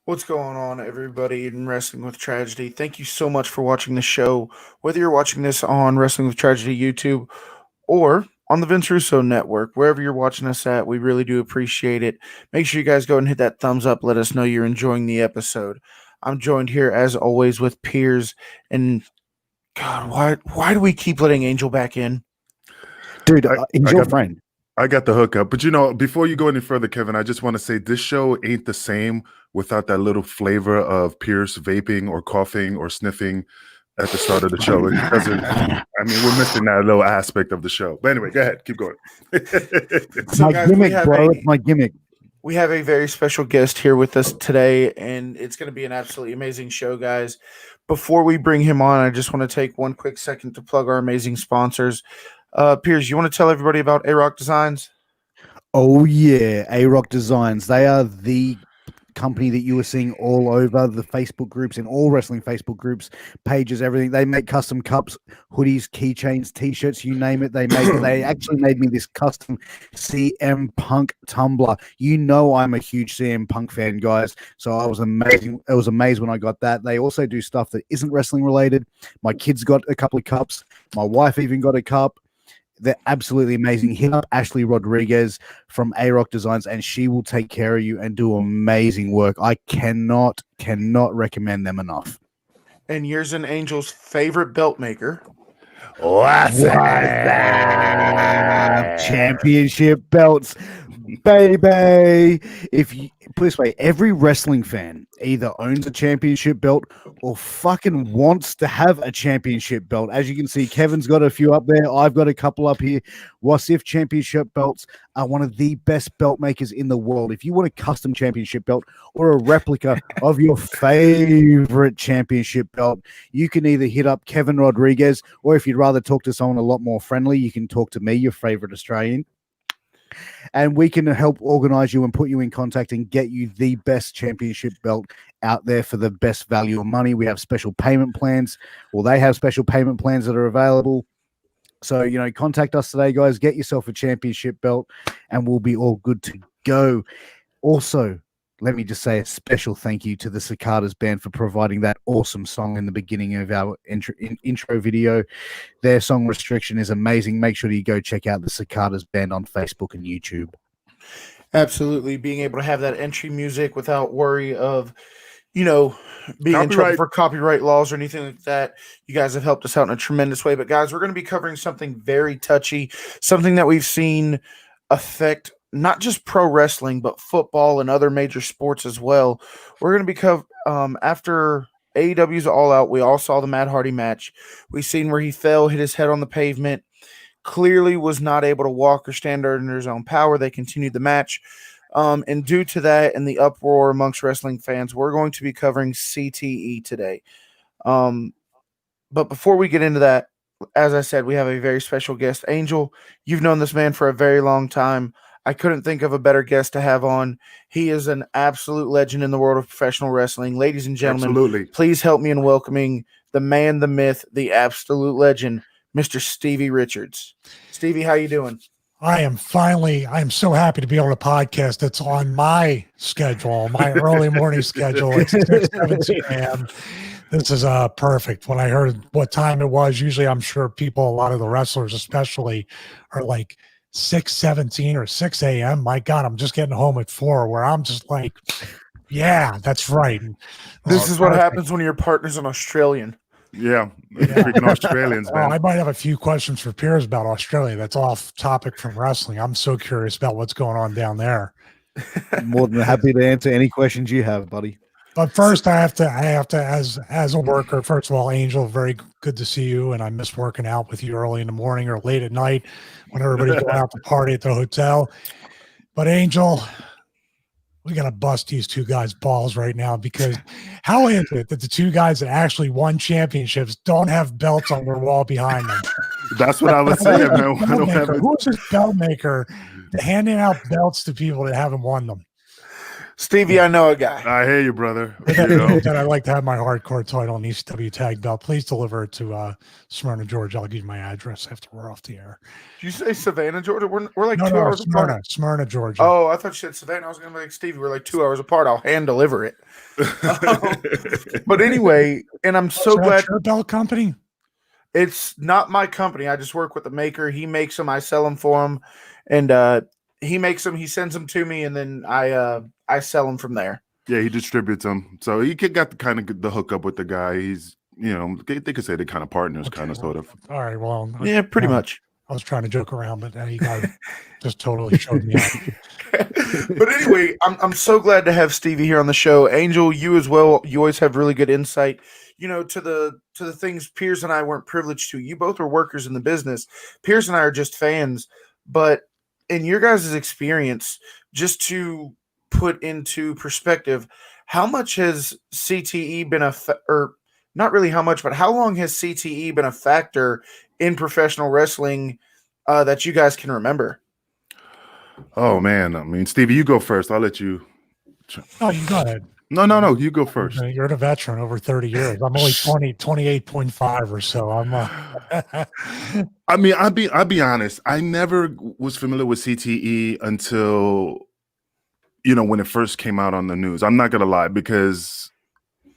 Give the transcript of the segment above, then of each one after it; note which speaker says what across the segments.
Speaker 1: What's going on, everybody in Wrestling with Tragedy? Thank you so much for watching the show. Whether you're watching this on Wrestling with Tragedy YouTube or on the Vince Russo Network, wherever you're watching us at, we really do appreciate it. Make sure you guys go and hit that thumbs up. Let us know you're enjoying the episode. I'm joined here, as always, with Piers. And God, why do we keep letting Angel back in?
Speaker 2: Dude, he's your friend.
Speaker 3: I got the hookup. But, before you go any further, Kevin, I just want to say this show ain't the same without that little flavor of Pierce vaping or coughing or sniffing at the start of the show. It doesn't, we're missing that little aspect of the show. But anyway, go ahead. Keep going.
Speaker 1: So, guys,
Speaker 2: It's my gimmick.
Speaker 1: We have a very special guest here with us today, and it's going to be an absolutely amazing show, guys. Before we bring him on, I just want to take one quick second to plug our amazing sponsors. Piers, you want to tell everybody about A-Rock Designs?
Speaker 2: Oh, yeah. A-Rock Designs. They are the company that you are seeing all over the Facebook groups, in all wrestling Facebook groups, pages, everything. They make custom cups, hoodies, keychains, t-shirts, you name it. They actually made me this custom CM Punk tumbler. You know I'm a huge CM Punk fan, guys. So I was amazing. I was amazed when I got that. They also do stuff that isn't wrestling related. My kids got a couple of cups. My wife even got a cup. They're absolutely amazing. Hit up Ashley Rodriguez from A-Rock Designs, and she will take care of you and do amazing work. I cannot recommend them enough.
Speaker 1: And yours and Angel's favorite belt maker.
Speaker 2: What's that? Championship belts, baby. If you put it this way, every wrestling fan either owns a championship belt or fucking wants to have a championship belt. As you can see, Kevin's got a few up there. I've got a couple up here. Wasif championship belts are one of the best belt makers in the world. If you want a custom championship belt or a replica of your favorite championship belt, you can either hit up Kevin Rodriguez, or if you'd rather talk to someone a lot more friendly, you can talk to me, your favorite Australian. And we can help organize you and put you in contact and get you the best championship belt out there for the best value of money. We have special payment plans. Well, they have special payment plans that are available. So, contact us today, guys. Get yourself a championship belt and we'll be all good to go. Also, let me just say a special thank you to the Cicadas band for providing that awesome song in the beginning of our intro video. Their song Restriction is amazing. Make sure you go check out the Cicadas band on Facebook and YouTube.
Speaker 1: Absolutely. Being able to have that entry music without worry of, being in trouble for copyright laws or anything like that. You guys have helped us out in a tremendous way. But guys, we're going to be covering something very touchy, something that we've seen affect not just pro wrestling, but football and other major sports as well. We're going to be after AEW's All Out. We all saw the Matt Hardy match. We've seen where he fell, hit his head on the pavement, clearly was not able to walk or stand under his own power. They continued the match. And due to that and the uproar amongst wrestling fans, we're going to be covering CTE today. But before we get into that, as I said, we have a very special guest. Angel, you've known this man for a very long time. I couldn't think of a better guest to have on. He is an absolute legend in the world of professional wrestling. Ladies and gentlemen, Please help me in welcoming the man, the myth, the absolute legend, Mr. Stevie Richards. Stevie, how you doing?
Speaker 4: I am so happy to be on a podcast that's on my schedule, my early morning schedule. It's 6:17 a.m. This is perfect. When I heard what time it was, usually I'm sure people, a lot of the wrestlers especially, are like 6:17 or 6 a.m. My God, I'm just getting home at 4, where I'm just like, yeah, that's right.
Speaker 1: This is what happens when your partner's an Australian.
Speaker 3: Yeah. Freaking Australians, man.
Speaker 4: I might have a few questions for Piers about Australia. That's off topic from wrestling. I'm so curious about what's going on down there.
Speaker 2: More than happy to answer any questions you have, buddy.
Speaker 4: But first, I have to, as a worker. First of all, Angel, very good to see you, and I miss working out with you early in the morning or late at night when everybody's going out to party at the hotel. But Angel, we got to bust these two guys' balls right now, because how is it that the two guys that actually won championships don't have belts on their wall behind them?
Speaker 3: That's what I was saying, man.
Speaker 4: Who's this belt maker handing out belts to people that haven't won them?
Speaker 1: Stevie, I know a guy.
Speaker 3: I hear you, brother.
Speaker 4: With
Speaker 3: You
Speaker 4: that
Speaker 3: know?
Speaker 4: being said, I'd like to have my hardcore title and ECW tag belt. Please deliver it to Smyrna, Georgia. I'll give you my address after we're off the air.
Speaker 1: Did you say Savannah, Georgia? We're like
Speaker 4: No,
Speaker 1: 2 hours apart.
Speaker 4: Smyrna, Georgia.
Speaker 1: Oh, I thought you said Savannah. I was going to be like, Stevie, we're like 2 hours apart. I'll hand deliver it. But anyway, and I'm so glad.
Speaker 4: Your belt company?
Speaker 1: It's not my company. I just work with the maker. He makes them. I sell them for him. And he makes them. He sends them to me, and then I sell them from there.
Speaker 3: Yeah, he distributes them. So he got the kind of the hookup with the guy. He's, they could say they're kind of partners,
Speaker 4: Okay,
Speaker 3: kind of, sort of.
Speaker 4: All right, well.
Speaker 1: Yeah, pretty much.
Speaker 4: I was trying to joke around, but you guys just totally showed me out.
Speaker 1: But anyway, I'm so glad to have Stevie here on the show. Angel, you as well. You always have really good insight, to the things Piers and I weren't privileged to. You both are workers in the business. Piers and I are just fans. But in your guys' experience, just to put into perspective, how much has CTE been or not really how much, but how long has CTE been a factor in professional wrestling that you guys can remember?
Speaker 3: Oh man, I mean, Stevie, you go first. I'll let you.
Speaker 4: Oh, you go ahead.
Speaker 3: No, you go first.
Speaker 4: You're the veteran, over 30 years. I'm only 28.5 or so.
Speaker 3: I mean, I'll be honest. I never was familiar with CTE until, when it first came out on the news. I'm not gonna lie, because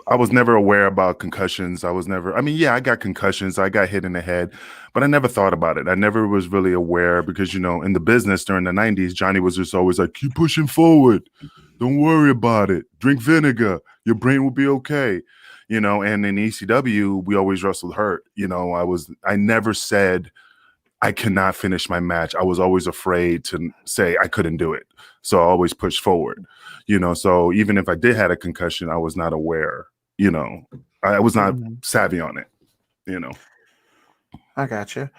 Speaker 3: I was never aware about concussions. I got concussions. I got hit in the head, but I never thought about it. I never was really aware because, in the business during the 90s, Johnny was just always like, keep pushing forward. Don't worry about it. Drink vinegar. Your brain will be okay. And in ECW, we always wrestled hurt. I never said I cannot finish my match. I was always afraid to say I couldn't do it. So I always pushed forward, so even if I did have a concussion, I was not aware, I was not savvy on it,
Speaker 1: I gotcha.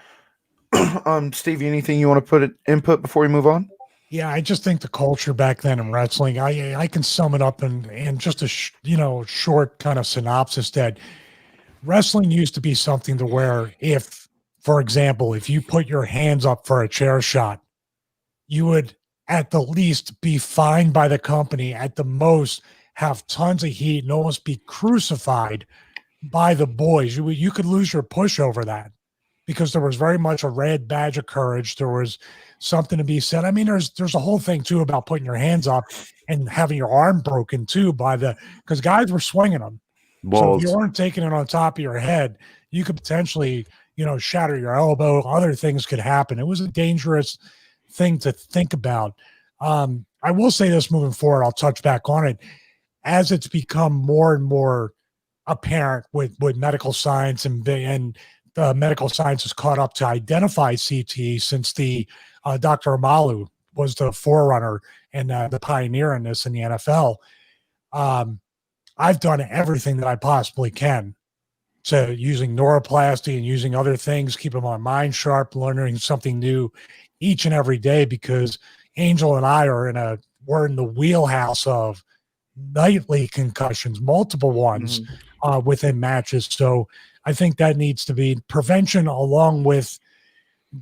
Speaker 1: Stevie, anything you want to put input before we move on?
Speaker 4: Yeah, I just think the culture back then in wrestling, I can sum it up in just a short kind of synopsis that wrestling used to be something to where if, for example, if you put your hands up for a chair shot, you would at the least be fined by the company, at the most have tons of heat and almost be crucified by the boys. You could lose your push over that because there was very much a red badge of courage. There was something to be said. I mean, there's a whole thing too about putting your hands up and having your arm broken too because guys were swinging them.
Speaker 3: Balls.
Speaker 4: So if you weren't taking it on top of your head, you could potentially, shatter your elbow. Other things could happen. It was a dangerous thing to think about. I will say this moving forward, I'll touch back on it. As it's become more and more apparent with medical science and the medical science has caught up to identify CTE since the Dr. Amalu was the forerunner and the pioneer in this in the NFL. I've done everything that I possibly can to using neuroplasty and using other things, keeping my mind sharp, learning something new each and every day, because Angel and I we're in the wheelhouse of nightly concussions, multiple ones within matches. So I think that needs to be prevention, along with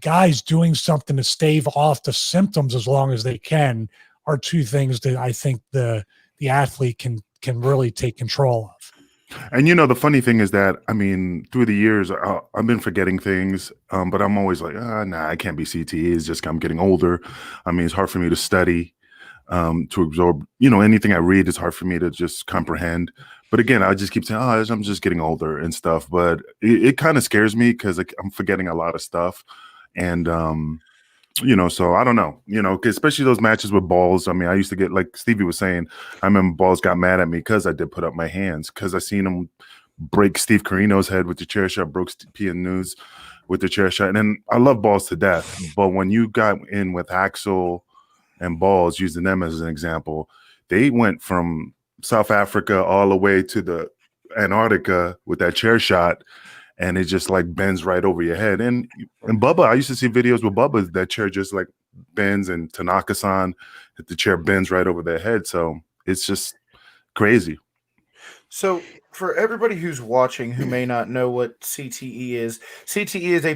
Speaker 4: guys doing something to stave off the symptoms as long as they can, are two things that I think the athlete can really take control of.
Speaker 3: And the funny thing is that, I mean, through the years, I've been forgetting things, but I'm always like, nah, I can't be CTE. It's just I'm getting older. I mean, it's hard for me to study, to absorb, anything I read is hard for me to just comprehend. But again, I just keep saying, I'm just getting older and stuff. But it kind of scares me because I'm forgetting a lot of stuff. And, so I don't know, especially those matches with Balls. I mean, I used to get, like Stevie was saying, I remember Balls got mad at me because I did put up my hands, because I seen him break Steve Carino's head with the chair shot, broke PN News with the chair shot. And then I love Balls to death. But when you got in with Axel and Balls, using them as an example, they went from South Africa all the way to the Antarctica with that chair shot. And it just like bends right over your head. And Bubba, I used to see videos with Bubba, that chair just like bends, and Tanaka-san, the chair bends right over their head. So it's just crazy.
Speaker 1: So for everybody who's watching who may not know what CTE is a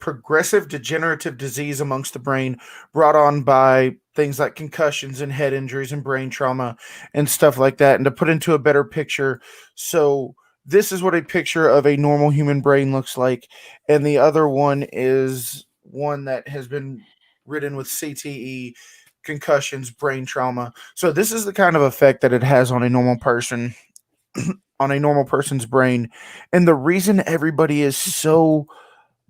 Speaker 1: progressive degenerative disease amongst the brain brought on by things like concussions and head injuries and brain trauma and stuff like that. And to put into a better picture, so this is what a picture of a normal human brain looks like. And the other one is one that has been ridden with CTE, concussions, brain trauma. So this is the kind of effect that it has on a normal person, on a normal person's brain. And the reason everybody is so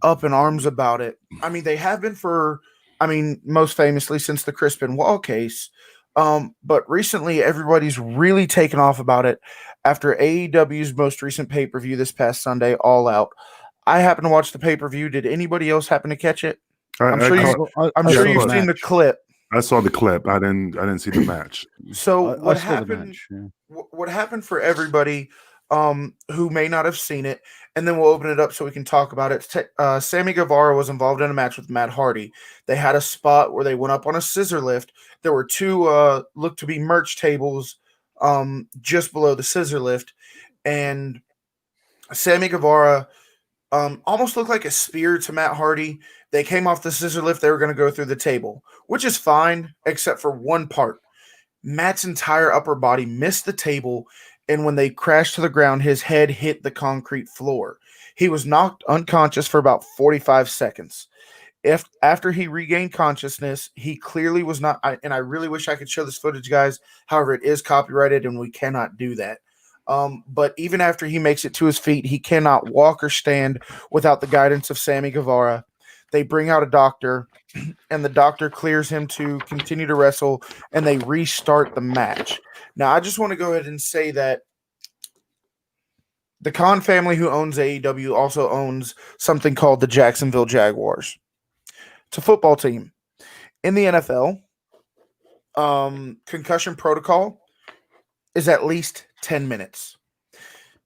Speaker 1: up in arms about it, I mean, they have been for, I mean, most famously since the Crispin Wall case. But recently, everybody's really taken off about it after AEW's most recent pay-per-view this past Sunday, All Out. I happened to watch the pay-per-view. Did anybody else happen to catch it? I'm sure you've seen the clip.
Speaker 3: I saw the clip. I didn't see the match.
Speaker 1: So what happened? What happened for everybody who may not have seen it, and then we'll open it up so we can talk about it. Sammy Guevara was involved in a match with Matt Hardy. They had a spot where they went up on a scissor lift. There were two looked to be merch tables just below the scissor lift, and Sammy Guevara almost looked like a spear to Matt Hardy. They came off the scissor lift. They were going to go through the table, which is fine, except for one part. Matt's entire upper body missed the table, and when they crashed to the ground, his head hit the concrete floor. He was knocked unconscious for about 45 seconds. After he regained consciousness, he clearly was not, and I really wish I could show this footage, guys. However, it is copyrighted, and we cannot do that. But even after he makes it to his feet, he cannot walk or stand without the guidance of Sammy Guevara. They bring out a doctor, and the doctor clears him to continue to wrestle, and they restart the match. Now, I just want to go ahead and say that the Khan family, who owns AEW, also owns something called the Jacksonville Jaguars. It's a football team. In the NFL, concussion protocol is at least 10 minutes.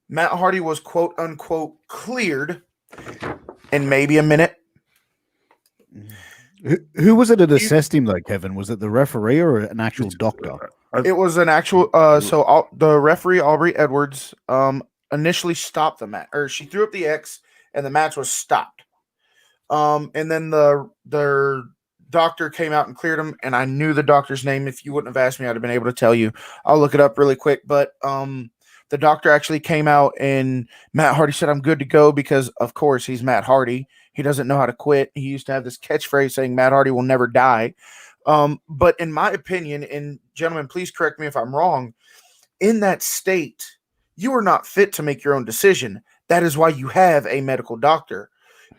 Speaker 1: Matt Hardy was quote unquote cleared in maybe a minute.
Speaker 2: Who was it that assessed him though, Kevin? Was it the referee or an actual doctor?
Speaker 1: It was an actual the referee Aubrey Edwards initially stopped the match, or she threw up the X and the match was stopped. And then their doctor came out and cleared him, and I knew the doctor's name. If you wouldn't have asked me, I'd have been able to tell you. I'll look it up really quick. But the doctor actually came out, and Matt Hardy said, "I'm good to go," because of course he's Matt Hardy. He doesn't know how to quit. He used to have this catchphrase saying Matt Hardy will never die. But in my opinion, and gentlemen, please correct me if I'm wrong, in that state, you are not fit to make your own decision. That is why you have a medical doctor.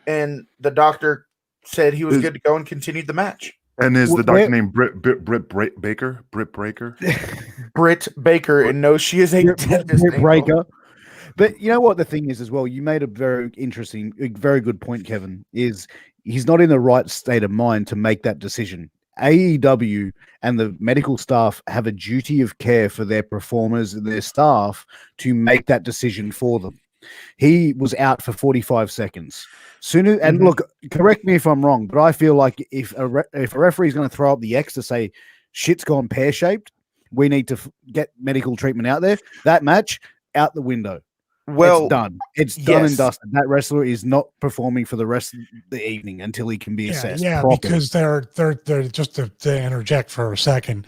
Speaker 1: And the doctor said he was good to go and continued the match.
Speaker 3: And is the doctor named Britt Baker? Britt Breaker?
Speaker 1: Britt Baker. And no, she is a
Speaker 2: Britt Breaker. But you know what the thing is as well? You made a very good point, Kevin, is he's not in the right state of mind to make that decision. AEW and the medical staff have a duty of care for their performers and their staff to make that decision for them. He was out for 45 seconds. Look, correct me if I'm wrong, but I feel like if a referee is going to throw up the X to say shit's gone pear-shaped, we need to get medical treatment out there. That match, out the window. Well, it's done. It's done and dusted. That wrestler is not performing for the rest of the evening until he can be assessed.
Speaker 4: Yeah, properly. Because they're just to interject for a second.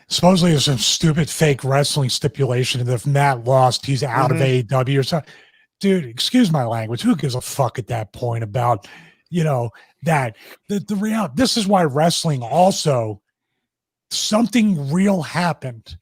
Speaker 4: Supposedly there's some stupid fake wrestling stipulation that if Matt lost, he's out of AEW or something. Dude, excuse my language. Who gives a fuck at that point about, that the reality? This is why wrestling also, something real happened.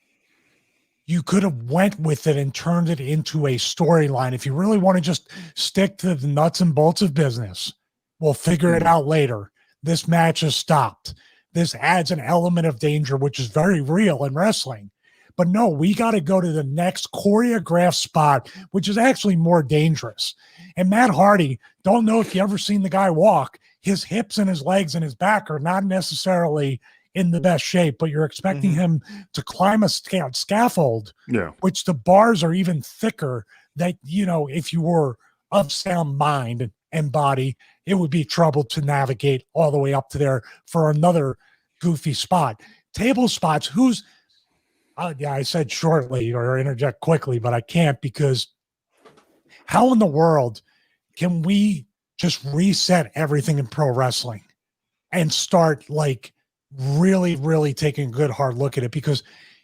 Speaker 4: You could have went with it and turned it into a storyline. If you really want to just stick to the nuts and bolts of business, we'll figure it out later. This match is stopped. This adds an element of danger, which is very real in wrestling. But no, we got to go to the next choreographed spot, which is actually more dangerous. And Matt Hardy, don't know if you ever seen the guy walk. His hips and his legs and his back are not necessarily in the best shape, but you're expecting him to climb a scaffold, which the bars are even thicker, that, if you were of sound mind and body, it would be trouble to navigate all the way up to there for another goofy spot. Table spots, I said shortly or interject quickly, but I can't, because how in the world can we just reset everything in pro wrestling and start like really, really taking a good hard look at it, because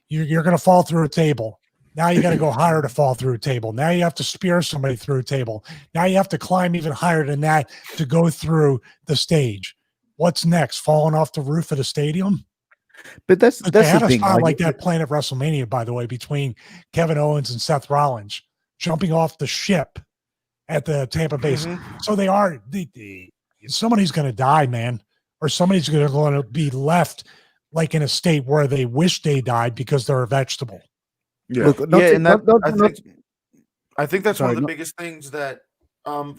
Speaker 4: you're going to fall through a table. Now you got to go higher to fall through a table. Now you have to spear somebody through a table. Now you have to climb even higher than that to go through the stage. What's next? Falling off the roof of the stadium?
Speaker 2: But that's
Speaker 4: They had
Speaker 2: the
Speaker 4: a
Speaker 2: thing.
Speaker 4: spot like that planned at WrestleMania, by the way, between Kevin Owens and Seth Rollins, jumping off the ship at the Tampa Bay. So they are somebody's going to die, man, or somebody's going to be left like in a state where they wish they died because they're a vegetable.
Speaker 3: Yeah,
Speaker 2: Look,
Speaker 1: I think that's one of the biggest things that.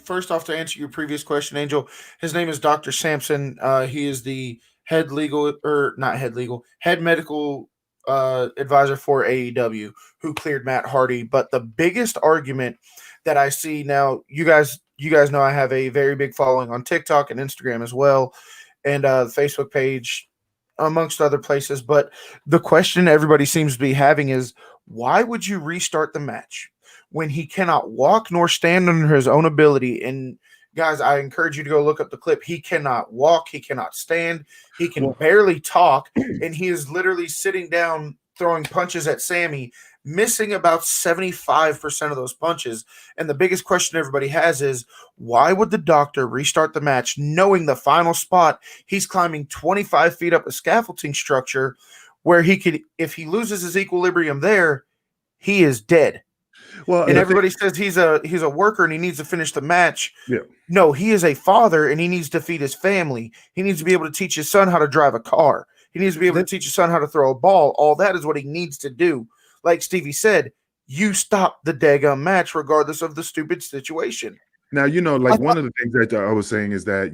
Speaker 1: First off, to answer your previous question, Angel, his name is Dr. Sampson. He is the head medical advisor for AEW, who cleared Matt Hardy. But the biggest argument that I see now, you guys know I have a very big following on TikTok and Instagram as well, and the Facebook page, amongst other places. But the question everybody seems to be having is, why would you restart the match when he cannot walk nor stand under his own ability? And guys, I encourage you to go look up the clip. He cannot walk, he cannot stand, he can barely talk, and he is literally sitting down throwing punches at Sammy, missing about 75% of those punches. And the biggest question everybody has is, why would the doctor restart the match knowing the final spot he's climbing 25 feet up a scaffolding structure where he could, if he loses his equilibrium there, he is dead? Well, and everybody says he's a worker and he needs to finish the match.
Speaker 3: Yeah.
Speaker 1: No, he is a father and he needs to feed his family. He needs to be able to teach his son how to drive a car. He needs to be able to teach his son how to throw a ball. All that is what he needs to do. Like Stevie said, you stop the daggum match regardless of the stupid situation.
Speaker 3: Now, like one of the things that I was saying is that,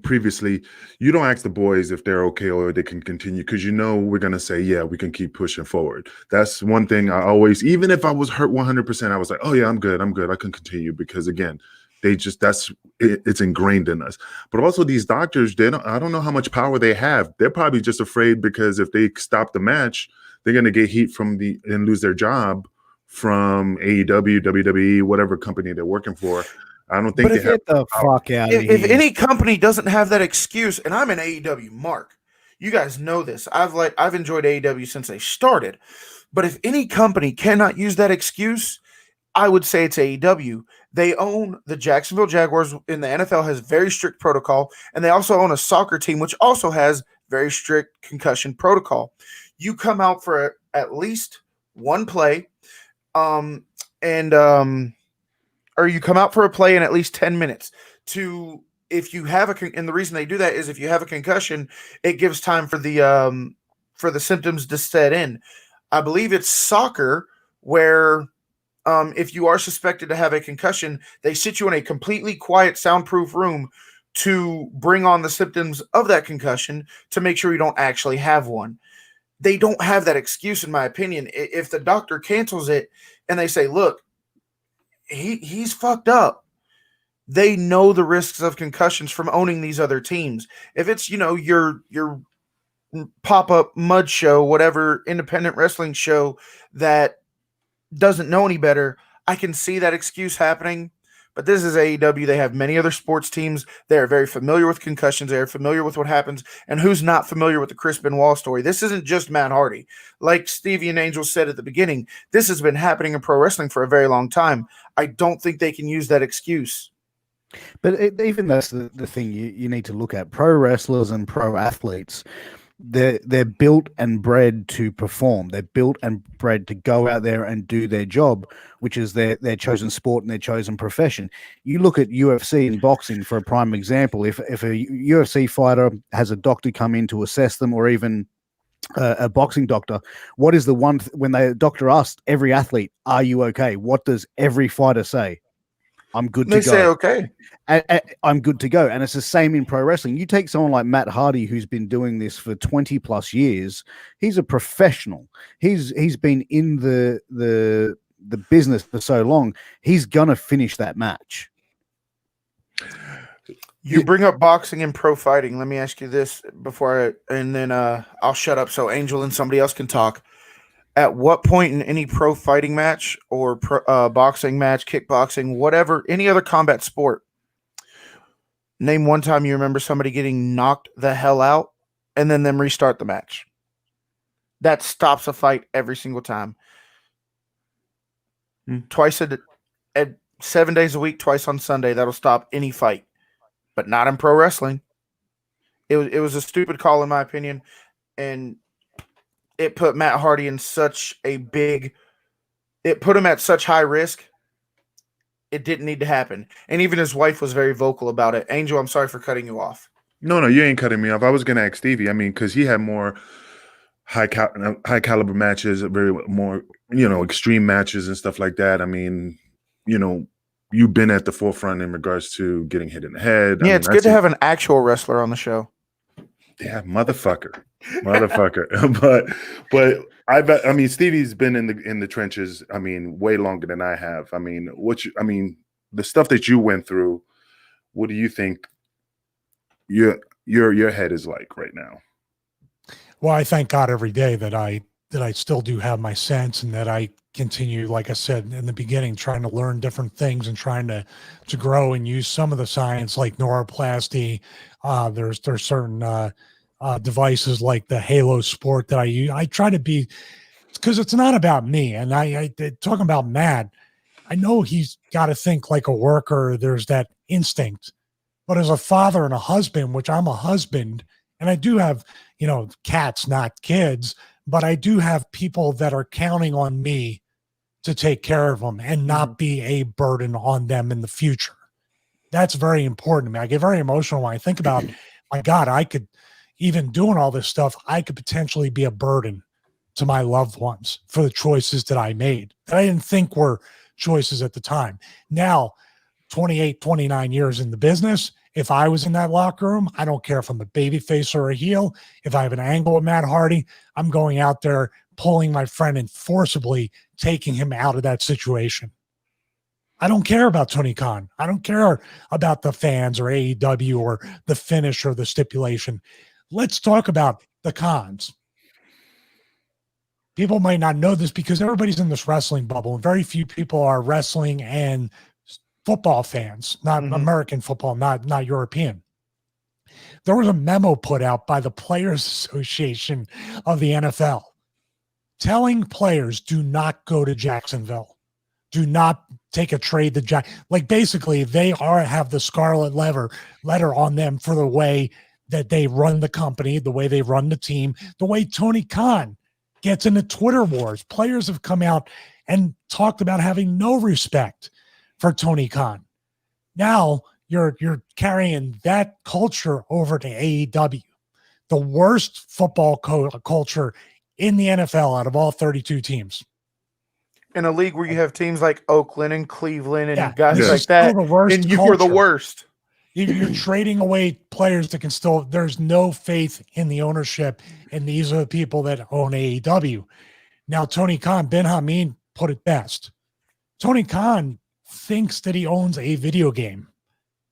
Speaker 3: previously, you don't ask the boys if they're okay or they can continue, because we're going to say, yeah, we can keep pushing forward. That's one thing I always, even if I was hurt 100%, I was like, oh, yeah, I'm good. I can continue, because, again, it's ingrained in us. But also these doctors, I don't know how much power they have. They're probably just afraid because if they stop the match, they're going to get heat and lose their job from AEW, WWE, whatever company they're working for. I don't think
Speaker 2: they have the fuck out of here.
Speaker 1: If any company doesn't have that excuse, and I'm an AEW mark, you guys know this. I've enjoyed AEW since they started. But if any company cannot use that excuse, I would say it's AEW. They own the Jacksonville Jaguars, and the NFL has very strict protocol, and they also own a soccer team which also has very strict concussion protocol. You come out for at least one play, or you come out for a play in at least 10 minutes if you have and the reason they do that is if you have a concussion, it gives time for the symptoms to set in. I believe it's soccer where if you are suspected to have a concussion, they sit you in a completely quiet, soundproof room to bring on the symptoms of that concussion to make sure you don't actually have one. They don't have that excuse, in my opinion. If the doctor cancels it and they say, look, he's fucked up, they know the risks of concussions from owning these other teams. If it's, your pop-up mud show, whatever independent wrestling show that doesn't know any better, I can see that excuse happening. But this is AEW. They have many other sports teams. They are very familiar with concussions. They are familiar with what happens. And who's not familiar with the Chris Benoit story? This isn't just Matt Hardy. Like Stevie and Angel said at the beginning, this has been happening in pro wrestling for a very long time. I don't think they can use that excuse.
Speaker 2: But even that's the thing you need to look at. Pro wrestlers and pro athletes, they're built and bred to perform. They're built and bred to go out there and do their job, which is their chosen sport and their chosen profession. You look at UFC and boxing for a prime example. If a UFC fighter has a doctor come in to assess them, or even a boxing doctor, what is the one when the doctor asks every athlete, "Are you okay?" What does every fighter say? I'm good to go.
Speaker 1: They say okay.
Speaker 2: I'm good to go. And it's the same in pro wrestling. You take someone like Matt Hardy, who's been doing this for 20 plus years. He's a professional. He's been in the business for so long. He's gonna finish that match.
Speaker 1: You bring up boxing and pro fighting. Let me ask you this and then I'll shut up so Angel and somebody else can talk. At what point in any pro fighting match or boxing match, kickboxing, whatever, any other combat sport, Name one time you remember somebody getting knocked the hell out and then them restart the match. That stops a fight every single time. Twice at 7 days a week, twice on Sunday, that'll stop any fight. But not in pro wrestling. It was a stupid call in my opinion, and it put Matt Hardy in such a big. It put him at such high risk. It didn't need to happen, and even his wife was very vocal about it. Angel, I'm sorry for cutting you off.
Speaker 3: No, you ain't cutting me off. I was gonna ask Stevie. I mean, because he had more high caliber matches, very more extreme matches and stuff like that. I mean, you've been at the forefront in regards to getting hit in the head.
Speaker 1: Yeah, it's good to have an actual wrestler on the show.
Speaker 3: Yeah, motherfucker. but I mean, Stevie's been in the trenches. I mean, way longer than I have. I mean, the stuff that you went through. What do you think your head is like right now?
Speaker 4: Well, I thank God every day that I still do have my sense, and that I continue, like I said in the beginning, trying to learn different things and trying to grow and use some of the science like neuroplasty. There's certain devices like the Halo Sport that I use. I try to be, because it's not about me. And I talking about Matt, I know he's got to think like a worker. There's that instinct, but as a father and a husband, which I'm a husband, and I do have, cats, not kids, but I do have people that are counting on me to take care of them and not be a burden on them in the future. That's very important to me. I get very emotional when I think about, my God, I could, even doing all this stuff, I could potentially be a burden to my loved ones for the choices that I made that I didn't think were choices at the time. Now, 28, 29 years in the business, if I was in that locker room, I don't care if I'm a babyface or a heel. If I have an angle with Matt Hardy, I'm going out there, pulling my friend and forcibly taking him out of that situation. I don't care about Tony Khan. I don't care about the fans or AEW or the finish or the stipulation. Let's talk about the cons. People might not know this because everybody's in this wrestling bubble, and very few people are wrestling and football fans, not American football, not European. There was a memo put out by the Players Association of the NFL telling players, do not go to Jacksonville. Do not take a trade to like basically they have the scarlet letter on them for the way that they run the company, the way they run the team, the way Tony Khan gets into Twitter wars. Players have come out and talked about having no respect for Tony Khan. Now you're carrying that culture over to AEW, the worst football culture in the NFL out of all 32 teams.
Speaker 1: In a league where you have teams like Oakland and Cleveland and guys
Speaker 4: this
Speaker 1: like that, and you're the worst.
Speaker 4: You're trading away players that can still, there's no faith in the ownership, and these are the people that own AEW. Now, Tony Khan, Ben Hameen put it best. Tony Khan thinks that he owns a video game.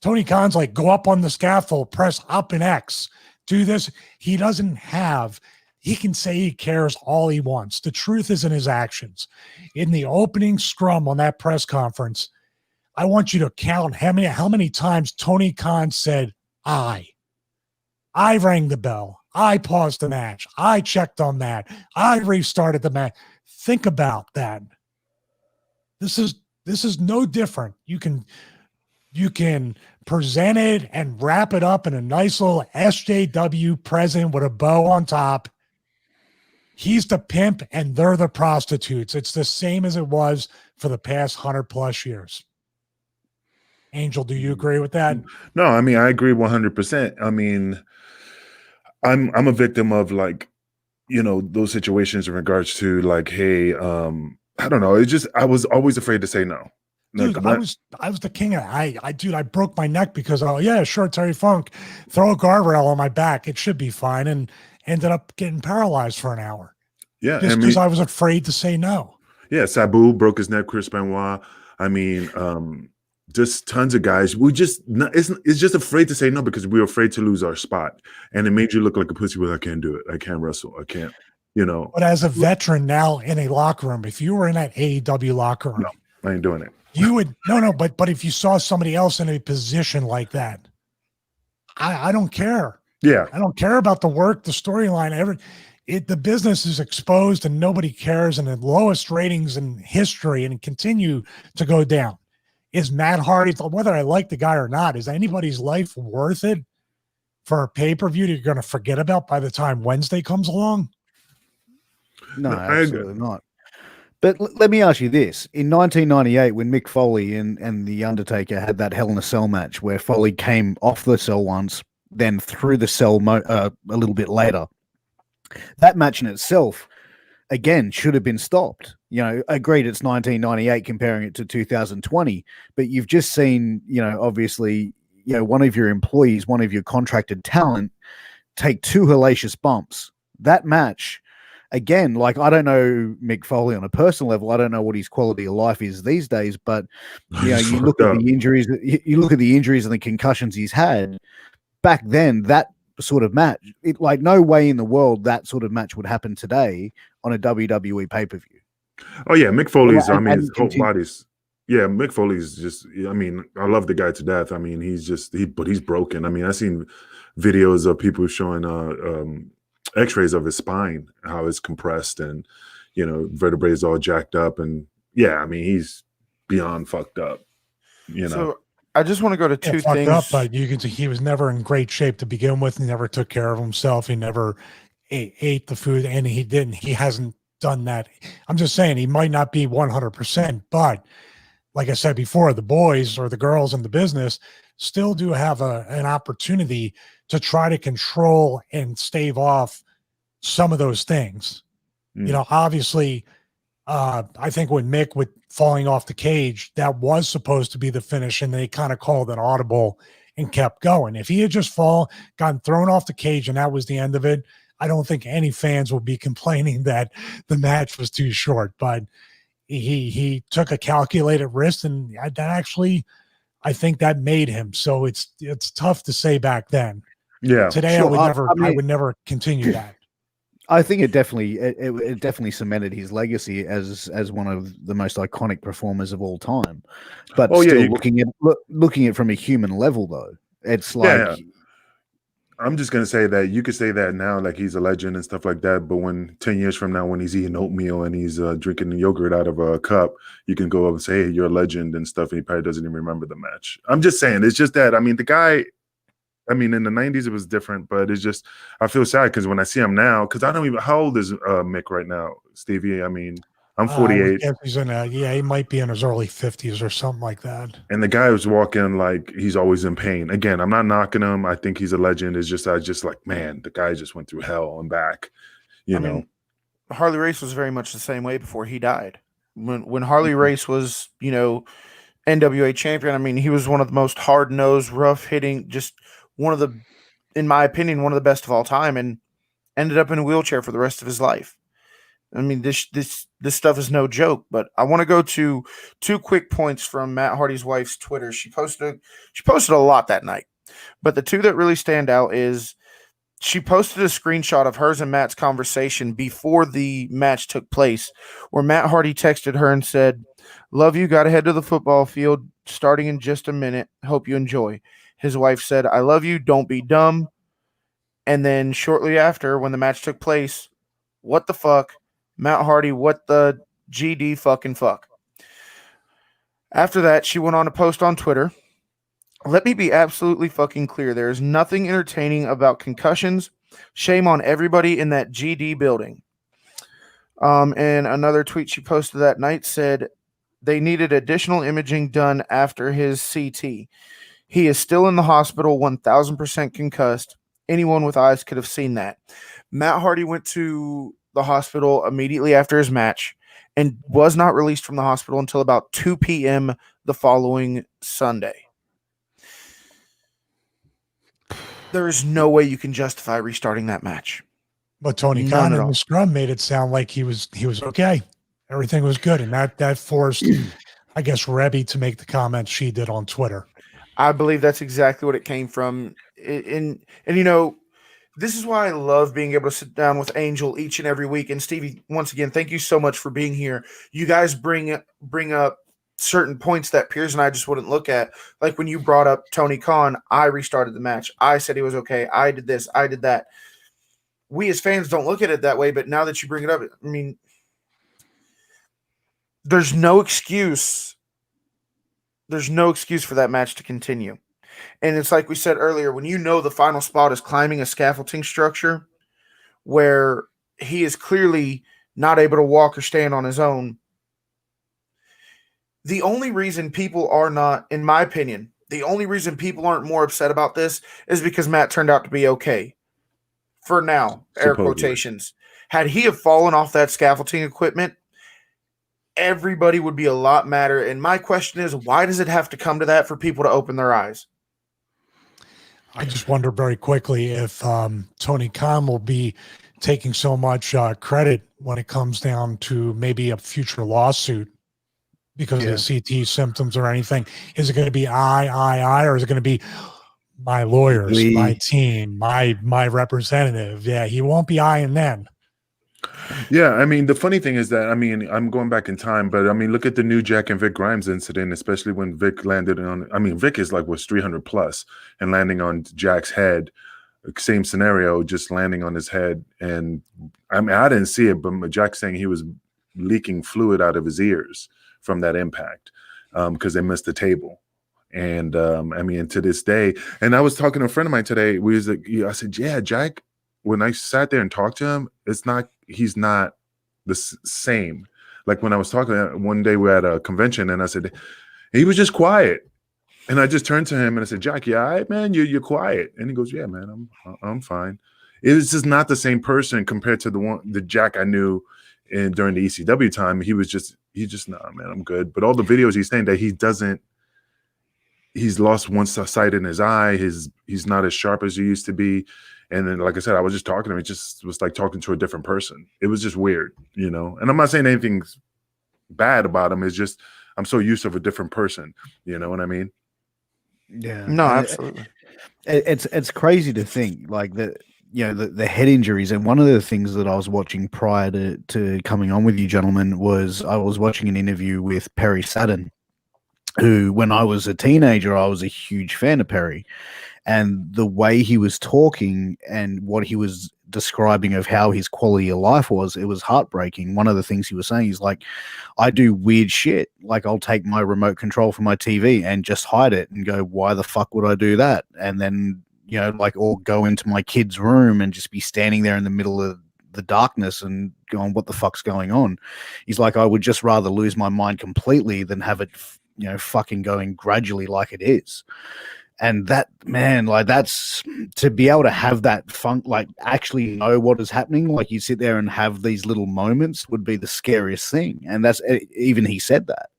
Speaker 4: Tony Khan's like, go up on the scaffold, press up and X, do this. He doesn't have, he can say he cares all he wants. The truth is in his actions. In the opening scrum on that press conference, I want you to count how many times Tony Khan said, I rang the bell. I paused the match. I checked on that. I restarted the match. Think about that. This is no different. You can present it and wrap it up in a nice little SJW present with a bow on top. He's the pimp and they're the prostitutes. It's the same as it was for the past 100+ years. Angel, do you agree with that?
Speaker 3: No, I mean, I agree 100%. I mean, I'm a victim of those situations in regards to hey, I don't know. It's just, I was always afraid to say no.
Speaker 4: Dude, I was the king of I broke my neck because, oh yeah, sure, Terry Funk, throw a guardrail on my back. It should be fine. And ended up getting paralyzed for an hour.
Speaker 3: Yeah.
Speaker 4: Just because I was afraid to say no.
Speaker 3: Yeah. Sabu broke his neck, Chris Benoit. I mean, just tons of guys. It's just afraid to say no because we were afraid to lose our spot. And it made you look like a pussy. Well, I can't do it. I can't wrestle. I can't,
Speaker 4: But as a veteran now in a locker room, if you were in that AEW locker room,
Speaker 3: no, I ain't doing it.
Speaker 4: You would, but if you saw somebody else in a position like that, I don't care.
Speaker 3: Yeah.
Speaker 4: I don't care about the work, the storyline, the business is exposed and nobody cares, and the lowest ratings in history and continue to go down. Is Matt Hardy, whether I like the guy or not, is anybody's life worth it for a pay-per-view that you're going to forget about by the time Wednesday comes along?
Speaker 2: No, absolutely not. But let me ask you this. In 1998, when Mick Foley and The Undertaker had that Hell in a Cell match where Foley came off the cell once, then through the cell a little bit later, that match in itself, again, should have been stopped. You know, agreed it's 1998 comparing it to 2020, but you've just seen, you know, obviously, you know, one of your employees, one of your contracted talent take two hellacious bumps. That match, again, like, I don't know Mick Foley on a personal level. I don't know what his quality of life is these days, but you know, you look at the injuries, you look at the injuries and the concussions he's had. Back then, that sort of match, like, no way in the world that sort of match would happen today on a WWE pay-per-view.
Speaker 3: Oh yeah, Mick Foley's. His whole body's. Yeah, Mick Foley's just. I mean, I love the guy to death. I mean, but he's broken. I mean, I've seen videos of people showing X-rays of his spine, how it's compressed, and you know, vertebrae is all jacked up, and yeah, I mean, he's beyond fucked up. You know.
Speaker 1: So I just want to go to two things.
Speaker 4: Up, but you can see he was never in great shape to begin with. He never took care of himself. He never ate the food, and he hasn't done that. I'm just saying he might not be 100%, but like I said before, the boys or the girls in the business still do have an opportunity to try to control and stave off some of those things. You know, obviously, I think when Mick with falling off the cage, that was supposed to be the finish, and they kind of called an audible and kept going. If he had just gotten thrown off the cage and that was the end of it, I don't think any fans will be complaining that the match was too short. But he took a calculated risk, and that actually, I think that made him. So it's tough to say back then.
Speaker 3: Yeah.
Speaker 4: Today, sure. I would never continue that.
Speaker 2: I think it definitely cemented his legacy as one of the most iconic performers of all time. But looking at it from a human level, though, it's like.
Speaker 3: Yeah. I'm just gonna say that you could say that now, like he's a legend and stuff like that. But when 10 years from now, when he's eating oatmeal and he's drinking yogurt out of a cup, you can go up and say, "Hey, you're a legend" and stuff. And he probably doesn't even remember the match. I'm just saying, it's just that. I mean, the guy. I mean, in the 90s it was different, but it's just I feel sad because when I see him now, because I don't even. How old is Mick right now, Stevie? I mean, I'm 48.
Speaker 4: He's he might be in his early 50s or something like that.
Speaker 3: And the guy was walking like he's always in pain. Again, I'm not knocking him. I think he's a legend. It's just I just like, man, the guy just went through hell and back. You know,
Speaker 1: Harley Race was very much the same way before he died. When Harley Race was, you know, NWA champion, I mean, he was one of the most hard-nosed, rough-hitting, just one of the, in my opinion, one of the best of all time, and ended up in a wheelchair for the rest of his life. I mean, this stuff is no joke. But I want to go to two quick points from Matt Hardy's wife's Twitter. She posted a lot that night, but the two that really stand out is she posted a screenshot of hers and Matt's conversation before the match took place, where Matt Hardy texted her and said, "Love you. Got to head to the football field starting in just a minute. Hope you enjoy." His wife said, "I love you. Don't be dumb." And then shortly after, when the match took place, what the fuck? Matt Hardy, what the GD fucking fuck? After that, she went on to post on Twitter, "Let me be absolutely fucking clear. There is nothing entertaining about concussions. Shame on everybody in that GD building." And another tweet she posted that night said, "They needed additional imaging done after his CT. He is still in the hospital, 1000% concussed. Anyone with eyes could have seen that." Matt Hardy went to the hospital immediately after his match and was not released from the hospital until about 2 p.m. the following Sunday. There is no way you can justify restarting that match.
Speaker 4: But Tony Khan in the scrum made it sound like he was okay. Everything was good, and that forced, I guess, Rebby to make the comments she did on Twitter.
Speaker 1: I believe that's exactly what it came from. And you know, this is why I love being able to sit down with Angel each and every week. And Stevie, once again, thank you so much for being here. You guys bring up certain points that Piers and I just wouldn't look at. Like when you brought up Tony Khan, I restarted the match. I said he was okay. I did this. I did that. We as fans don't look at it that way, but now that you bring it up, I mean, there's no excuse. There's no excuse for that match to continue. And it's like we said earlier, when you know the final spot is climbing a scaffolding structure where he is clearly not able to walk or stand on his own, the only reason people are not, in my opinion, the only reason people aren't more upset about this is because Matt turned out to be okay. For now, air quotations. Had he have fallen off that scaffolding equipment, everybody would be a lot madder. And my question is, why does it have to come to that for people to open their eyes?
Speaker 4: I just wonder very quickly if Tony Khan will be taking so much credit when it comes down to maybe a future lawsuit because of the CTE symptoms or anything. Is it going to be I, or is it going to be my lawyers, my team, my representative? Yeah, he won't be eyeing then.
Speaker 3: Yeah, I mean, the funny thing is that, I mean, I'm going back in time, but I mean, look at the New Jack and Vic Grimes incident, especially when Vic landed on, I mean, Vic is like, was 300 plus and landing on Jack's head. Same scenario, just landing on his head. And I mean, I didn't see it, but Jack saying he was leaking fluid out of his ears from that impact because they missed the table. And I mean, to this day, and I was talking to a friend of mine today. I said, yeah, Jack, when I sat there and talked to him, he's not the same. Like when I was talking one day, we were at a convention and I said, he was just quiet. And I just turned to him and I said, Jack, yeah, all right, man, you're quiet. And he goes, yeah, man, I'm fine. It's just not the same person compared to the Jack I knew during the ECW time. He's just, nah, man, I'm good. But all the videos he's saying that he's lost one sight in his eye. He's not as sharp as he used to be. And then, like I said, I was just talking to him. It just was like talking to a different person. It was just weird, you know? And I'm not saying anything bad about him. It's just, I'm so used to a different person. You know what I mean?
Speaker 2: Yeah.
Speaker 1: No, absolutely.
Speaker 2: It's crazy to think like that, you know, the head injuries. And one of the things that I was watching prior to coming on with you gentlemen was I was watching an interview with Perry Saturn, who, when I was a teenager, I was a huge fan of Perry. And the way he was talking and what he was describing of how his quality of life was, it was heartbreaking. One of the things he was saying is like, I do weird shit. Like I'll take my remote control from my TV and just hide it and go, why the fuck would I do that? And then, you know, like, or go into my kid's room and just be standing there in the middle of the darkness and going, what the fuck's going on? He's like, I would just rather lose my mind completely than have it, you know, fucking going gradually like it is. And that, man, like that's to be able to have that funk, like actually know what is happening. Like you sit there and have these little moments would be the scariest thing. And that's, even he said that.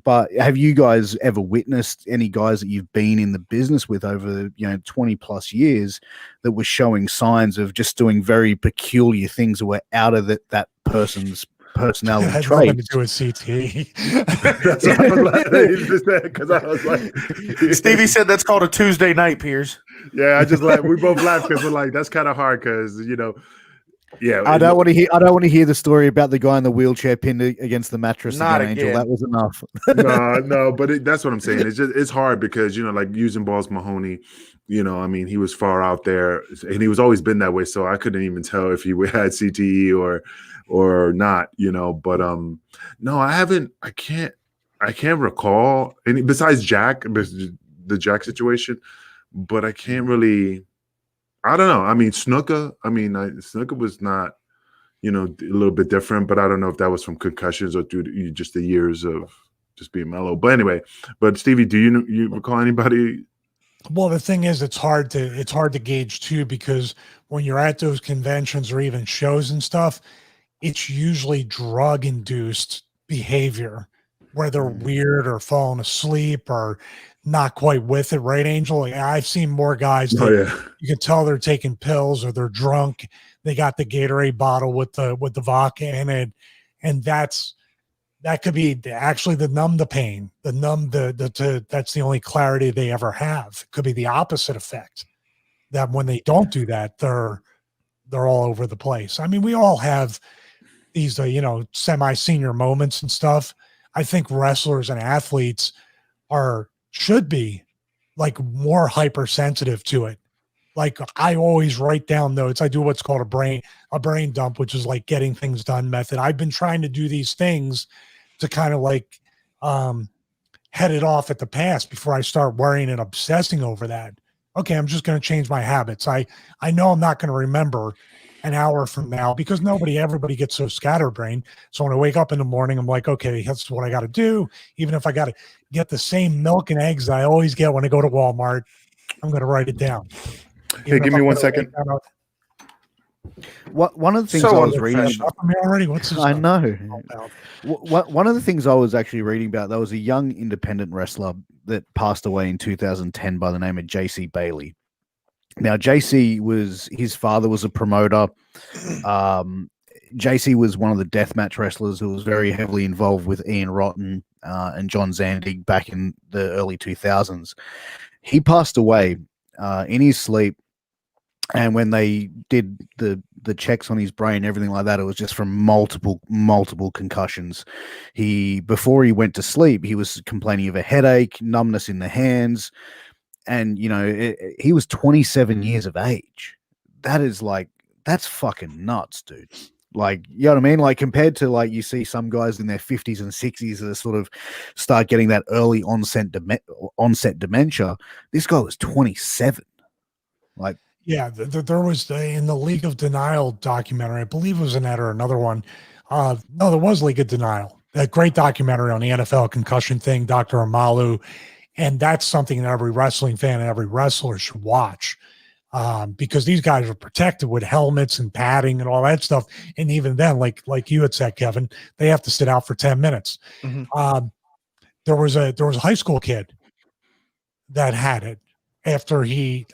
Speaker 2: But have you guys ever witnessed any guys that you've been in the business with over, you know, 20 plus years that were showing signs of just doing very peculiar things that were out of that person's personality
Speaker 4: had
Speaker 2: traits?
Speaker 4: nothing to do with CTE.
Speaker 3: That's what I was like, because I was like,
Speaker 1: Stevie said that's called a Tuesday night, Piers.
Speaker 3: yeah, I just laughed. We both laughed because we're like, that's kind of hard because, you know, yeah.
Speaker 2: I don't want to hear the story about the guy in the wheelchair pinned against the mattress.
Speaker 1: Not
Speaker 2: again, Angel.
Speaker 1: again.
Speaker 2: That was enough.
Speaker 3: No, but that's what I'm saying. It's hard because, you know, like using Balls Mahoney, you know, I mean, he was far out there and he was always been that way. So I couldn't even tell if he had CTE or not, you know. But no, I can't recall any besides Jack, the Jack situation, but I can't really. I don't know. I mean, Snuka. I mean, Snuka was not, you know, a little bit different, but I don't know if that was from concussions or through just the years of just being mellow. But anyway, Stevie, do you recall anybody?
Speaker 4: Well, the thing is, it's hard to gauge too, because when you're at those conventions or even shows and stuff, it's usually drug induced behavior where they're weird or falling asleep or not quite with it, right, Angel? Like, I've seen more guys that you can tell they're taking pills or they're drunk. They got the Gatorade bottle with the vodka in it, and that could be actually the numb the pain, that's the only clarity they ever have. It could be the opposite effect, that when they don't do that, they're all over the place. I mean, we all have these, you know, semi-senior moments and stuff. I think wrestlers and athletes should be like more hypersensitive to it. Like I always write down notes. I do what's called a brain dump, which is like getting things done method. I've been trying to do these things to kind of like head it off at the past before I start worrying and obsessing over that. Okay, I'm just going to change my habits. I know I'm not going to remember an hour from now because everybody gets so scatterbrained. So when I wake up in the morning, I'm like, okay, that's what I got to do. Even if I got to get the same milk and eggs that I always get when I go to Walmart, I'm going to write it down.
Speaker 3: Hey, give me 1 second.
Speaker 2: One of the things
Speaker 1: So
Speaker 2: I was reading
Speaker 4: already. What's this
Speaker 2: I
Speaker 4: stuff
Speaker 2: know.
Speaker 4: about?
Speaker 2: One of the things I was actually reading about, there was a young independent wrestler that passed away in 2010 by the name of JC Bailey. Now, his father was a promoter. JC was one of the deathmatch wrestlers who was very heavily involved with Ian Rotten and John Zandig back in the early 2000s. He passed away in his sleep. And when they did the checks on his brain, everything like that, it was just from multiple concussions. Before he went to sleep, he was complaining of a headache, numbness in the hands, and he was 27 years of age. That's fucking nuts, dude. Like, you know what I mean? Like, compared to like you see some guys in their 50s and 60s that sort of start getting that early onset dementia. This guy was 27. Like.
Speaker 4: Yeah, there was in the League of Denial documentary. I believe it was in that or another one. No, there was League of Denial. That great documentary on the NFL concussion thing, Dr. Amalu. And that's something that every wrestling fan and every wrestler should watch because these guys are protected with helmets and padding and all that stuff. And even then, like you had said, Kevin, they have to sit out for 10 minutes.
Speaker 1: Mm-hmm.
Speaker 4: There was a high school kid that had it after he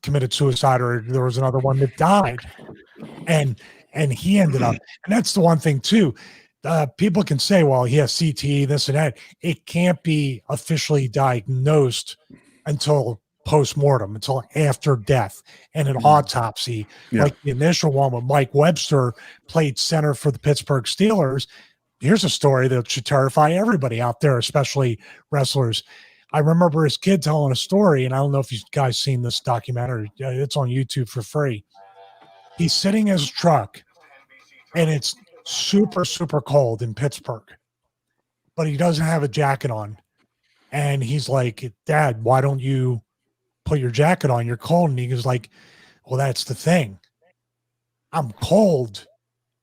Speaker 4: committed suicide, or there was another one that died, and he ended up. And that's the one thing too. People can say, well, he has CTE, this and that. It can't be officially diagnosed until post-mortem, until after death and an autopsy.
Speaker 3: Yeah.
Speaker 4: Like the initial one with Mike Webster, played center for the Pittsburgh Steelers. Here's a story that should terrify everybody out there, especially wrestlers. I remember his kid telling a story, and I don't know if you guys seen this documentary. It's on YouTube for free. He's sitting in his truck, and it's super, super cold in Pittsburgh, but he doesn't have a jacket on. And he's like, Dad, why don't you put your jacket on? You're cold. And he was like, well, that's the thing. I'm cold,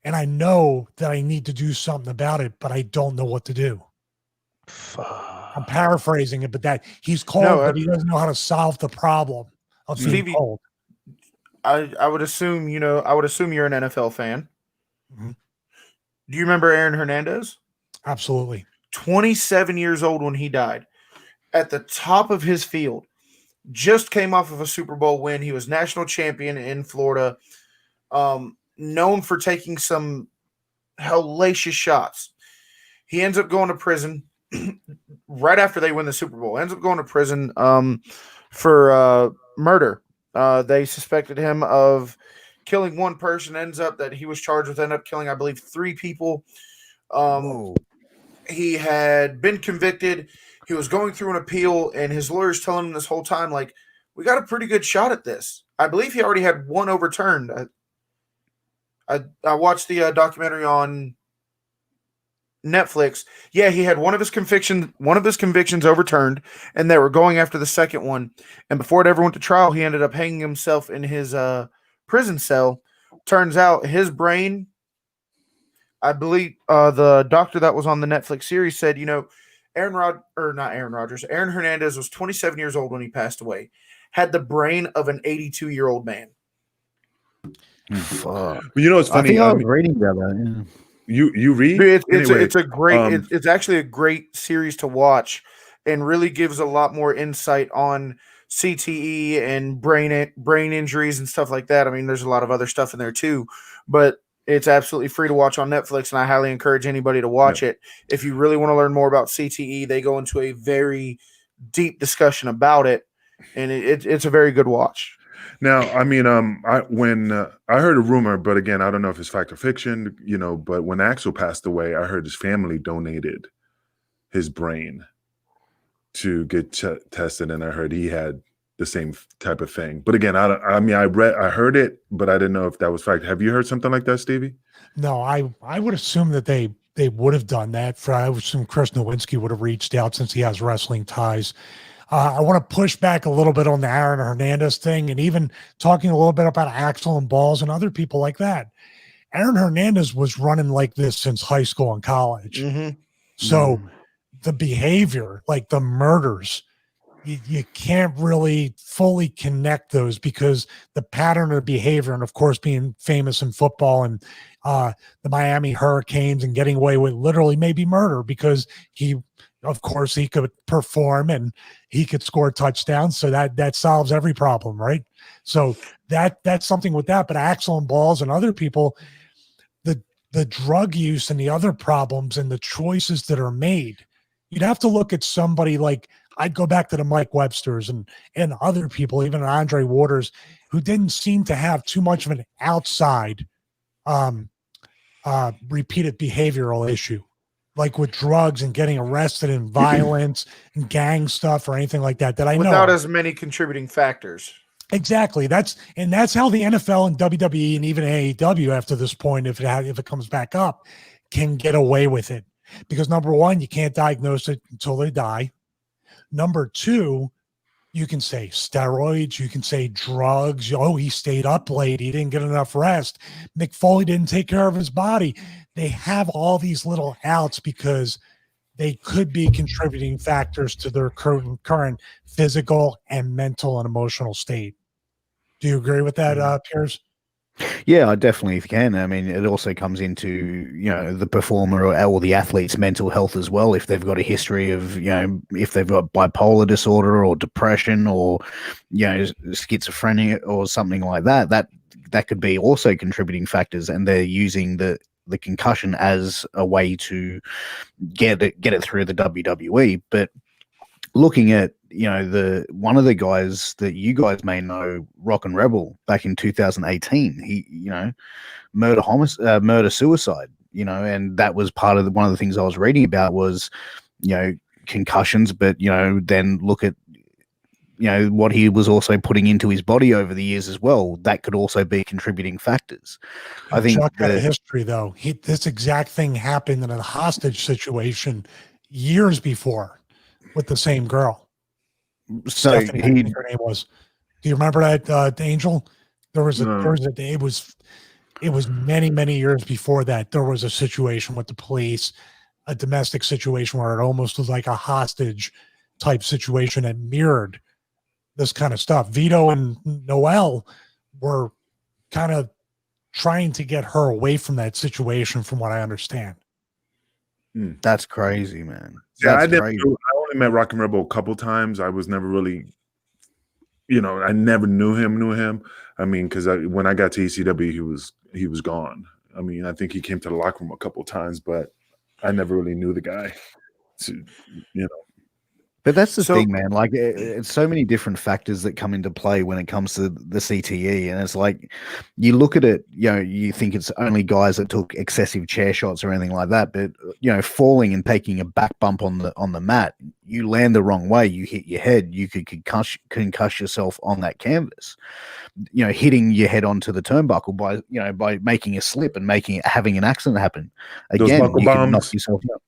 Speaker 4: and I know that I need to do something about it, but I don't know what to do. I'm paraphrasing it, but that he's cold, but he doesn't know how to solve the problem of being cold.
Speaker 1: I would assume, you're an NFL fan.
Speaker 4: Mm-hmm.
Speaker 1: Do you remember Aaron Hernandez?
Speaker 4: Absolutely.
Speaker 1: 27 years old when he died. At the top of his field. Just came off of a Super Bowl win. He was national champion in Florida. Known for taking some hellacious shots. He ends up going to prison right after they win the Super Bowl. Ends up going to prison for murder. They suspected him of killing one person. Ends up that he was charged with killing, I believe, 3 people. He had been convicted. He was going through an appeal, and his lawyers telling him this whole time, like, we got a pretty good shot at this. I believe he already had one overturned. I watched the documentary on Netflix. Yeah, he had one of his convictions overturned, and they were going after the second one. And before it ever went to trial, he ended up hanging himself in his prison cell. Turns out his brain, I believe the doctor that was on the Netflix series said, Aaron Hernandez was 27 years old when he passed away. Had the brain of an 82-year-old man.
Speaker 2: Fuck.
Speaker 3: It's funny.
Speaker 2: I think I was reading about that. Yeah.
Speaker 3: You read?
Speaker 1: It's a great. It's actually a great series to watch, and really gives a lot more insight on CTE and brain injuries and stuff like that. I mean, there's a lot of other stuff in there too, but it's absolutely free to watch on Netflix, and I highly encourage anybody to watch it. If you really want to learn more about CTE, they go into a very deep discussion about it, and it's a very good watch.
Speaker 3: Now, I mean, when I heard a rumor, but again, I don't know if it's fact or fiction, but when Axel passed away, I heard his family donated his brain to get tested, and I heard he had the same type of thing. But again, I mean, I heard it, but I didn't know if that was fact. Have you heard something like that, Stevie?
Speaker 4: No, I would assume that they would have done that. I would assume Chris Nowinski would have reached out since he has wrestling ties. I want to push back a little bit on the Aaron Hernandez thing, and even talking a little bit about Axel and Balls and other people like that. Aaron Hernandez was running like this since high school and college.
Speaker 1: Mm-hmm.
Speaker 4: So the behavior, like the murders, you can't really fully connect those because the pattern of behavior, and of course being famous in football and the Miami Hurricanes and getting away with literally maybe murder because of course he could perform and he could score touchdowns, so that solves every problem, right? So that's something with that. But Axel and Balls and other people, the drug use and the other problems and the choices that are made, you'd have to look at somebody like, I'd go back to the Mike Websters and other people, even Andre Waters, who didn't seem to have too much of an outside repeated behavioral issue, like with drugs and getting arrested and violence and gang stuff or anything like that.
Speaker 1: Without as many contributing factors.
Speaker 4: Exactly. That's how the NFL and WWE and even AEW after this point, if it comes back up, can get away with it. Because number one, you can't diagnose it until they die. Number two, you can say steroids, you can say drugs. Oh, he stayed up late, he didn't get enough rest. Mick Foley didn't take care of his body. They have all these little outs because they could be contributing factors to their current physical and mental and emotional state. Do you agree with that, Piers?
Speaker 2: Yeah, I definitely can. I mean, it also comes into, the performer or the athlete's mental health as well. If they've got a history of, if they've got bipolar disorder or depression or, schizophrenia or something like that, that could be also contributing factors. And they're using the concussion as a way to get it through the WWE. But looking at, one of the guys that you guys may know, Rock and Rebel, back in 2018, he, murder suicide, and that was part of one of the things I was reading about was, concussions, but, then look at, what he was also putting into his body over the years as well. That could also be contributing factors. I think
Speaker 4: Chuck had a history, though. This exact thing happened in a hostage situation years before with the same girl.
Speaker 2: So
Speaker 4: Stephanie, I think her name was. Do you remember that, Angel? It was many years before that. There was a situation with the police, a domestic situation where it almost was like a hostage type situation that mirrored this kind of stuff. Vito and Noel were kind of trying to get her away from that situation, from what I understand.
Speaker 2: That's crazy, man.
Speaker 3: Yeah, I only met Rock and Rebel a couple times. I was never really, I never knew him. I mean, because when I got to ECW, he was gone. I mean, I think he came to the locker room a couple times, but I never really knew the guy.
Speaker 2: But that's the thing, man. Like, it's so many different factors that come into play when it comes to the CTE. And it's like, you look at it, you think it's only guys that took excessive chair shots or anything like that. But, falling and taking a back bump on the mat, you land the wrong way, you hit your head, you could concuss yourself on that canvas. Hitting your head onto the turnbuckle by making a slip and having an accident happen. Again, you can knock yourself out.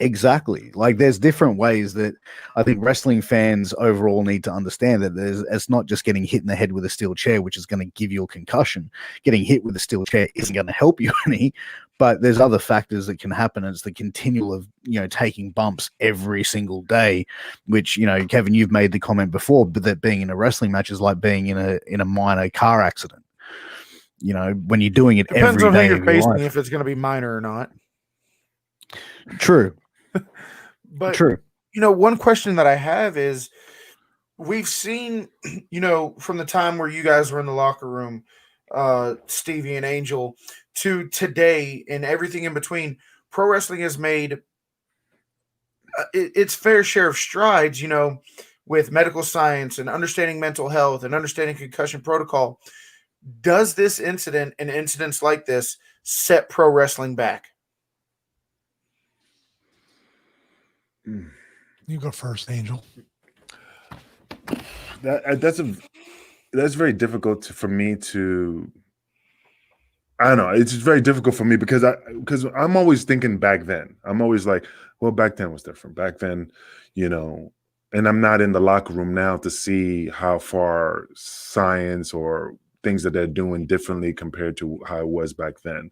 Speaker 2: Exactly. Like, there's different ways that I think wrestling fans overall need to understand that it's not just getting hit in the head with a steel chair, which is going to give you a concussion. Getting hit with a steel chair isn't going to help you any, but there's other factors that can happen. It's the continual of, taking bumps every single day, which, Kevin, you've made the comment before, but that being in a wrestling match is like being in a minor car accident. When you're doing it every day.
Speaker 1: Depends on who you're facing, if it's going to be minor or not.
Speaker 2: True.
Speaker 1: But,
Speaker 2: True.
Speaker 1: One question that I have is, we've seen, from the time where you guys were in the locker room, Stevie and Angel, to today and everything in between, pro wrestling has made its fair share of strides, with medical science and understanding mental health and understanding concussion protocol. Does this incident and incidents like this set pro wrestling back?
Speaker 4: You go first, Angel.
Speaker 3: That's very difficult for me to. I don't know. It's very difficult for me because I'm always thinking back then. I'm always like, well, back then was different. Back then, and I'm not in the locker room now to see how far science or things that they're doing differently compared to how it was back then.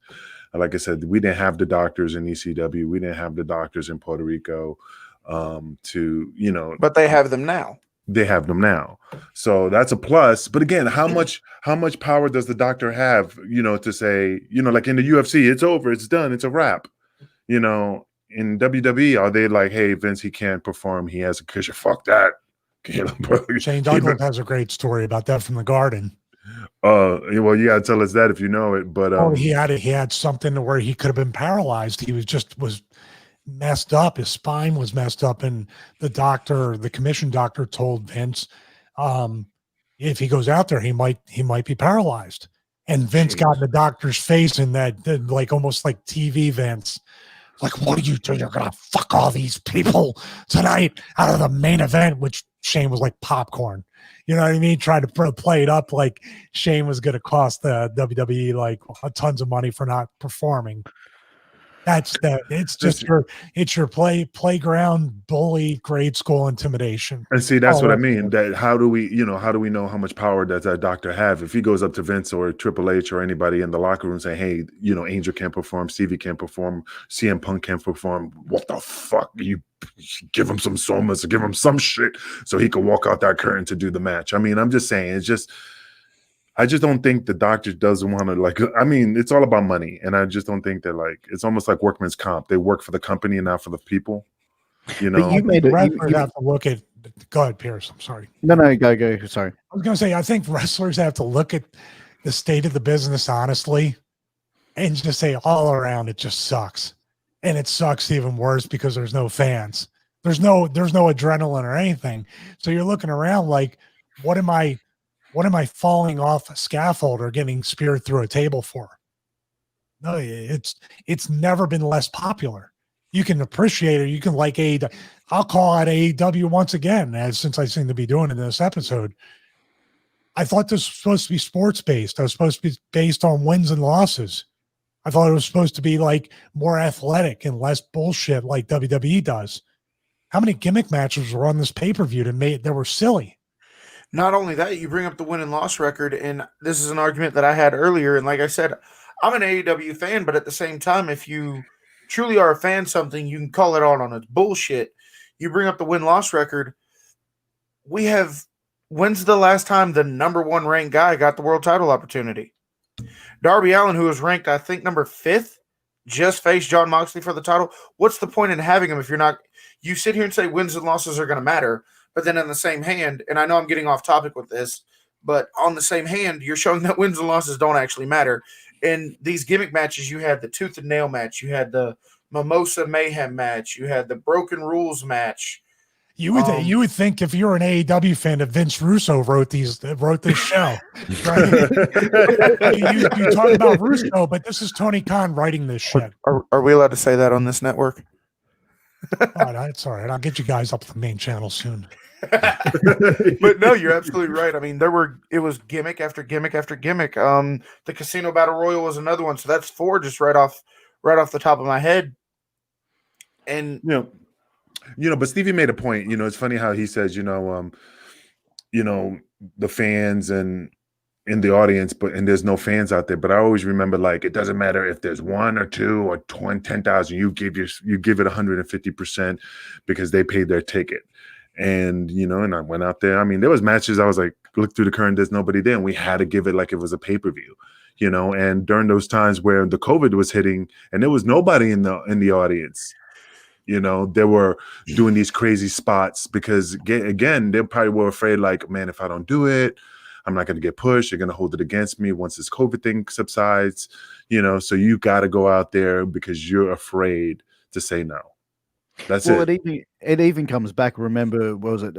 Speaker 3: Like I said, we didn't have the doctors in ECW. We didn't have the doctors in Puerto Rico
Speaker 1: But they have them now.
Speaker 3: They have them now. So that's a plus. But again, how much power does the doctor have, to say, like in the UFC, it's over, it's done, it's a wrap. In WWE, are they like, hey, Vince, he can't perform, he has a cushion. Fuck that.
Speaker 4: Shane Douglas has a great story about that from the Garden.
Speaker 3: Well, you gotta tell us that if you know it. But
Speaker 4: he had something where he could have been paralyzed. He was messed up. His spine was messed up, and the commission doctor told Vince, if he goes out there, he might be paralyzed. And Vince got in the doctor's face in that, like, almost like TV Vince. Like, what are you doing? You're gonna fuck all these people tonight out of the main event, which Shane was like popcorn. You know what I mean? Trying to play it up like Shane was going to cost the WWE like tons of money for not performing. It's just your playground bully grade school intimidation.
Speaker 3: And see, that's what I mean. That how do we know how much power does that doctor have? If he goes up to Vince or Triple H or anybody in the locker room saying, hey, Angel can't perform, Stevie can't perform, CM Punk can't perform, what the fuck? You give him some somas or give him some shit so he can walk out that curtain to do the match. I mean, I'm just saying, I just don't think the doctor doesn't want to, it's all about money. And I just don't think that, it's almost like workman's comp. They work for the company and not for the people.
Speaker 2: But you made it.
Speaker 4: Wrestlers have to look at. Go ahead, Pierce. I'm sorry.
Speaker 2: No, go. Sorry.
Speaker 4: I was going to say, I think wrestlers have to look at the state of the business honestly, and just say all around it just sucks, and it sucks even worse because there's no fans. There's no adrenaline or anything. So you're looking around like, what am I falling off a scaffold or getting speared through a table for? No, it's never been less popular. You can appreciate it. You can like AEW. I'll call out AEW once again, since I seem to be doing it in this episode. I thought this was supposed to be sports based. I was supposed to be based on wins and losses. I thought it was supposed to be like more athletic and less bullshit like WWE does. How many gimmick matches were on this pay-per-view that were silly?
Speaker 1: Not only that, you bring up the win and loss record, and this is an argument that I had earlier. And like I said, I'm an AEW fan, but at the same time, if you truly are a fan of something, you can call it out on its bullshit. You bring up the win-loss record. When's the last time the number one ranked guy got the world title opportunity? Darby Allin, who was ranked, I think, number 5th, just faced Jon Moxley for the title. What's the point in having him if you're not – you sit here and say wins and losses are going to matter, but then on the same hand, and I know I'm getting off topic with this, but on the same hand, you're showing that wins and losses don't actually matter. In these gimmick matches, you had the tooth and nail match, you had the Mimosa Mayhem match, you had the Broken Rules match.
Speaker 4: You would think if you're an AEW fan that Vince Russo wrote this show, right? you talk about Russo, but this is Tony Khan writing this shit.
Speaker 1: Are we allowed to say that on this network?
Speaker 4: All right, it's all right. I'll get you guys up to the main channel soon.
Speaker 1: But no, you're absolutely right. I mean, it was gimmick after gimmick after gimmick. The Casino Battle Royal was another one, so that's 4 just right off the top of my head. And
Speaker 3: but Stevie made a point. It's funny how he says, the fans and in the audience, and there's no fans out there. But I always remember, it doesn't matter if there's 1 or 2 or 10,000. You give it 150% because they paid their ticket. And and I went out there. I mean, there was matches I was like, look through the curtain, there's nobody there, and we had to give it like it was a pay-per-view. And during those times where the COVID was hitting and there was nobody in the audience. They were doing these crazy spots because, again, they probably were afraid, like, man, if I don't do it, I'm not going to get pushed. They're going to hold it against me once this COVID thing subsides, so you got to go out there because you're afraid to say no. That's
Speaker 2: Well,
Speaker 3: it.
Speaker 2: it even comes back. Remember, what was it?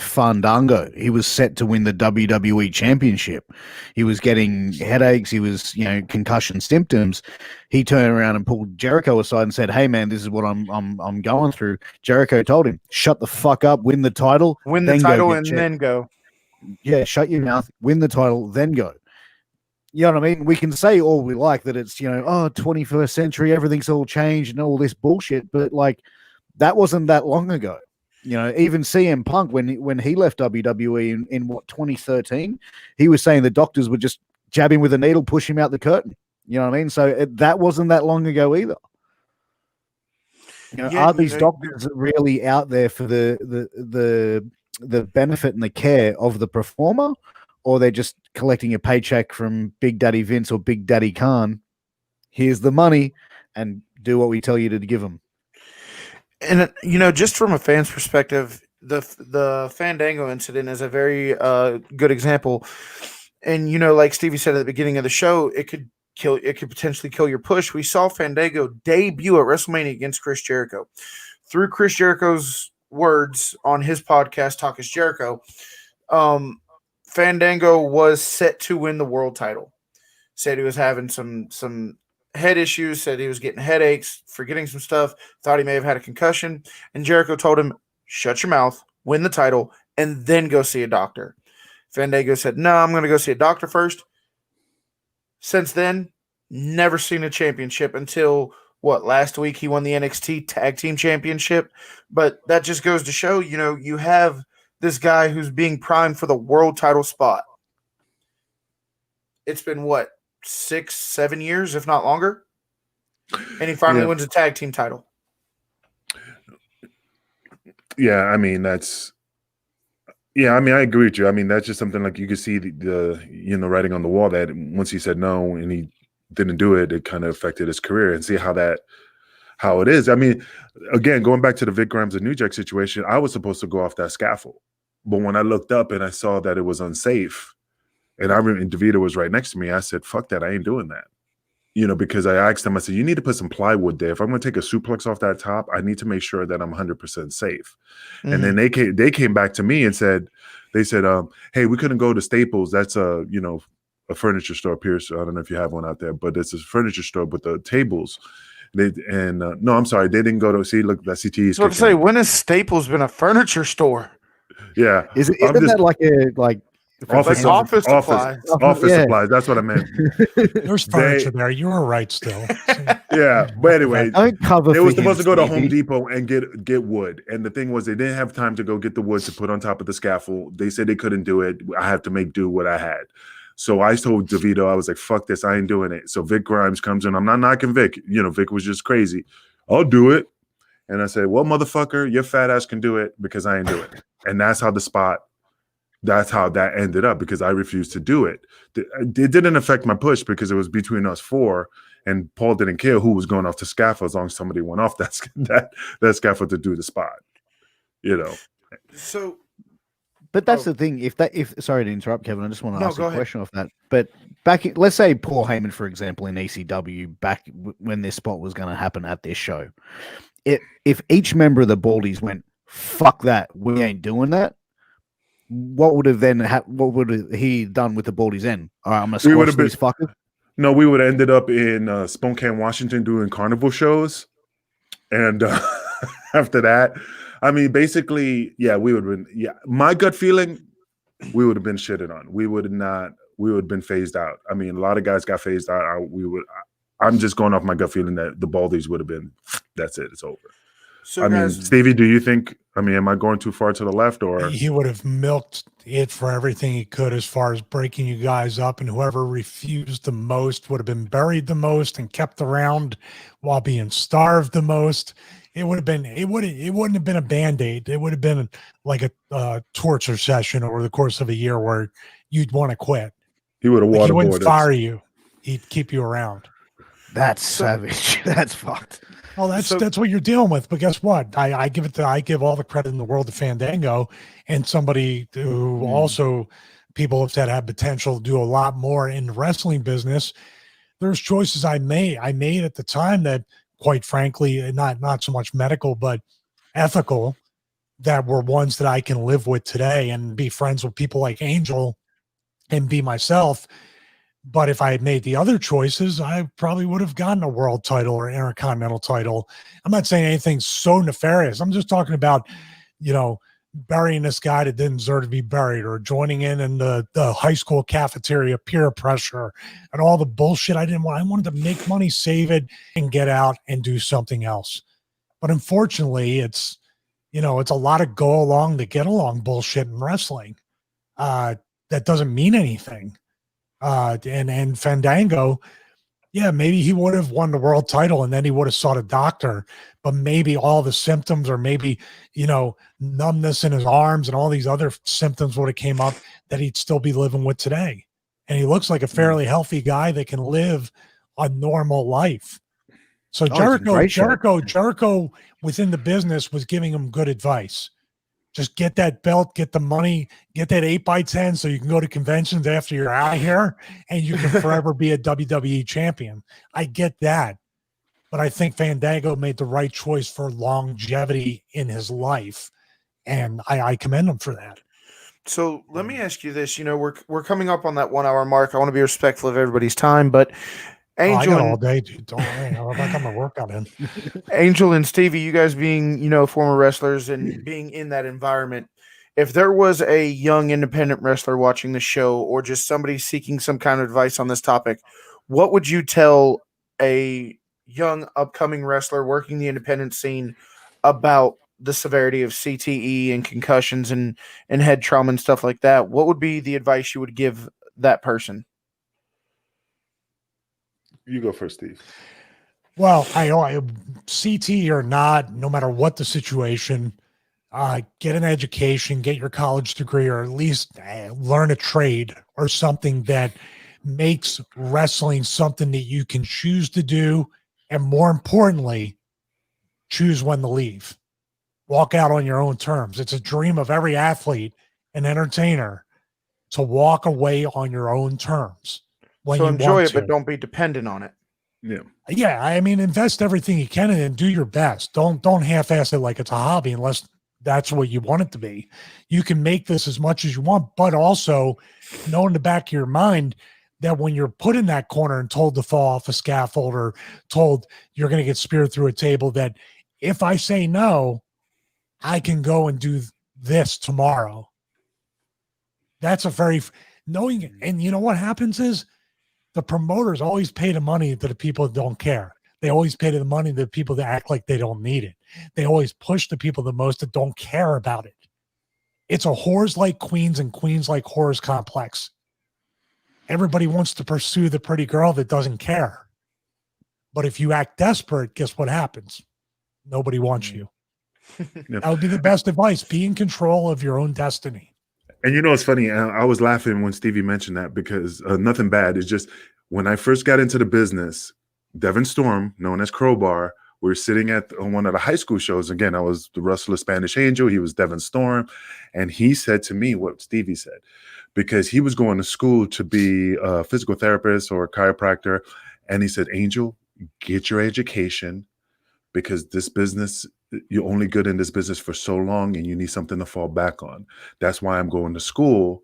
Speaker 2: Fandango. He was set to win the WWE Championship. He was getting headaches. He was, concussion symptoms. He turned around and pulled Jericho aside and said, "Hey, man, this is what I'm going through." Jericho told him, "Shut the fuck up. Win the title.
Speaker 1: Win the
Speaker 2: then
Speaker 1: title
Speaker 2: go
Speaker 1: and then go."
Speaker 2: Yeah, shut your mouth. Win the title, then go. You know what I mean? We can say all we like that it's, 21st century, everything's all changed and all this bullshit, but like that wasn't that long ago. Even CM Punk, when he left WWE in what, 2013, he was saying the doctors would just jab him with a needle, push him out the curtain. You know what I mean? So that wasn't that long ago either. Are these doctors really out there for the benefit and the care of the performer? Or they're just collecting a paycheck from Big Daddy Vince or Big Daddy Khan? Here's the money, and do what we tell you to give them.
Speaker 1: And just from a fan's perspective, the Fandango incident is a very good example. And like Stevie said at the beginning of the show, it could potentially kill your push. We saw Fandango debut at WrestleMania against Chris Jericho. Through Chris Jericho's words on his podcast, Talk is Jericho, Fandango was set to win the world title. Said he was having some head issues, said he was getting headaches, forgetting some stuff, thought he may have had a concussion, and Jericho told him, "Shut your mouth, win the title, and then go see a doctor." Fandango said, "No, I'm going to go see a doctor first." Since then, never seen a championship until, last week he won the NXT Tag Team Championship. But that just goes to show, you have this guy who's being primed for the world title spot. It's been 6-7 years, if not longer, and he finally wins a tag team title.
Speaker 3: Yeah, I mean I agree with you. I mean, that's just something like you could see the writing on the wall that once he said no and he didn't do it, it kind of affected his career, and see how it is. I mean, again, going back to the Vic Grimes and New Jack situation, I was supposed to go off that scaffold, but when I looked up and I saw that it was unsafe, and DeVito was right next to me, I said, "Fuck that, I ain't doing that." Because I asked him, I said, "You need to put some plywood there. If I'm going to take a suplex off that top, I need to make sure that I'm 100% safe." Mm-hmm. And then they came back to me and said, "Hey, we couldn't go to Staples. That's a furniture store, Pierce. I don't know if you have one out there, but it's a furniture store with the tables." No, I'm sorry, they didn't go to see. Look, that CTE is.
Speaker 1: I was about to say, when has Staples been a furniture store?
Speaker 3: Yeah,
Speaker 2: isn't that like a
Speaker 3: office supplies? Office supplies. That's what I meant.
Speaker 4: There's furniture there. You were right still.
Speaker 3: Yeah, but anyway, they were supposed to go to Home
Speaker 2: Stevie.
Speaker 3: Depot and get wood, and the thing was they didn't have time to go get the wood to put on top of the scaffold. They said they couldn't do it. I had to make do what I had. So I told DeVito, I was like, "Fuck this, I ain't doing it." So Vic Grimes comes in. I'm not knocking Vic. Vic was just crazy. I'll do it. And I said, "Well, motherfucker, your fat ass can do it because I ain't do it." And that's how that's how that ended up, because I refused to do it. It didn't affect my push because it was between us four, and Paul didn't care who was going off the scaffold as long as somebody went off that scaffold to do the spot.
Speaker 1: So,
Speaker 2: but that's the thing. If sorry to interrupt, Kevin, I just want to ask a question off that. But let's say Paul Heyman, for example, in ECW, back when this spot was going to happen at this show, if each member of the Baldies went, "Fuck that, we ain't doing that," what would have then what would he done with the Baldies then? All right, I'm gonna squash these fuckers.
Speaker 3: No, we would have ended up in Spokane, Washington, doing carnival shows, and after that, I mean, basically, yeah, we would have been. Yeah, my gut feeling, we would have been shitted on. We would have been phased out. I mean, a lot of guys got phased out. I'm just going off my gut feeling that the Baldies would have been. That's it. It's over. So, mean, Stevie, do you think? I mean, am I going too far to the left, or
Speaker 4: he would have milked it for everything he could as far as breaking you guys up, and whoever refused the most would have been buried the most and kept around while being starved the most. It wouldn't have been a Band-Aid. It would have been like a torture session over the course of a year where you'd want to quit.
Speaker 3: He would have waterboarded. He
Speaker 4: wouldn't fire you. He'd keep you around.
Speaker 2: That's savage. That's fucked.
Speaker 4: Well, that's what you're dealing with. But guess what? I give all the credit in the world to Fandango, and somebody who also people have said had potential to do a lot more in the wrestling business. There's choices I made at the time that quite frankly, not so much medical, but ethical, that were ones that I can live with today and be friends with people like Angel and be myself. But if I had made the other choices, I probably would have gotten a world title or intercontinental title. I'm not saying anything so nefarious. I'm just talking about, burying this guy that didn't deserve to be buried, or joining in the high school cafeteria, peer pressure, and all the bullshit I didn't want. I wanted to make money, save it, and get out and do something else. But unfortunately, it's a lot of go along to get along bullshit in wrestling. That doesn't mean anything. And Fandango, yeah, maybe he would have won the world title and then he would have sought a doctor, but maybe all the symptoms, or maybe, numbness in his arms and all these other symptoms would have came up that he'd still be living with today. And he looks like a fairly healthy guy that can live a normal life. So Jericho within the business was giving him good advice. Just get that belt, get the money, get that 8x10 so you can go to conventions after you're out of here and you can forever be a WWE champion. I get that. But I think Fandango made the right choice for longevity in his life. And I commend him for that.
Speaker 1: So let me ask you this. We're coming up on that 1 hour mark. I want to be respectful of everybody's time, but
Speaker 4: I got all day, dude. Don't worry. I'm not going to work on him.
Speaker 1: Angel and Stevie, you guys being, former wrestlers and being in that environment, if there was a young independent wrestler watching the show, or just somebody seeking some kind of advice on this topic, what would you tell a young upcoming wrestler working the independent scene about the severity of CTE and concussions and head trauma and stuff like that? What would be the advice you would give that person?
Speaker 3: You go first, Steve.
Speaker 4: Well, I CT or not, no matter what the situation, get an education, get your college degree, or at least learn a trade or something that makes wrestling something that you can choose to do. And more importantly, choose when to leave. Walk out on your own terms. It's a dream of every athlete and entertainer to walk away on your own terms.
Speaker 1: So enjoy it, but don't be dependent on it.
Speaker 4: Yeah. I mean, invest everything you can and do your best. Don't half-ass it like it's a hobby unless that's what you want it to be. You can make this as much as you want, but also know in the back of your mind that when you're put in that corner and told to fall off a scaffold, or told you're going to get speared through a table, that if I say no, I can go and do this tomorrow. That's a very knowing. And you know what happens is, the promoters always pay the money to the people that don't care. They always pay the money to the people that act like they don't need it. They always push the people the most that don't care about it. It's a whores like queens and queens like whores complex. Everybody wants to pursue the pretty girl that doesn't care. But if you act desperate, guess what happens? Nobody wants you. That would be the best advice. Be in control of your own destiny.
Speaker 3: And it's funny. I was laughing when Stevie mentioned that, because nothing bad. It's just when I first got into the business, Devin Storm, known as Crowbar, we were sitting at one of the high school shows. Again, I was the wrestler Spanish Angel. He was Devin Storm. And he said to me what Stevie said, because he was going to school to be a physical therapist or a chiropractor. And he said, Angel, get your education, because this business, you're only good in this business for so long and you need something to fall back on. That's why I'm going to school,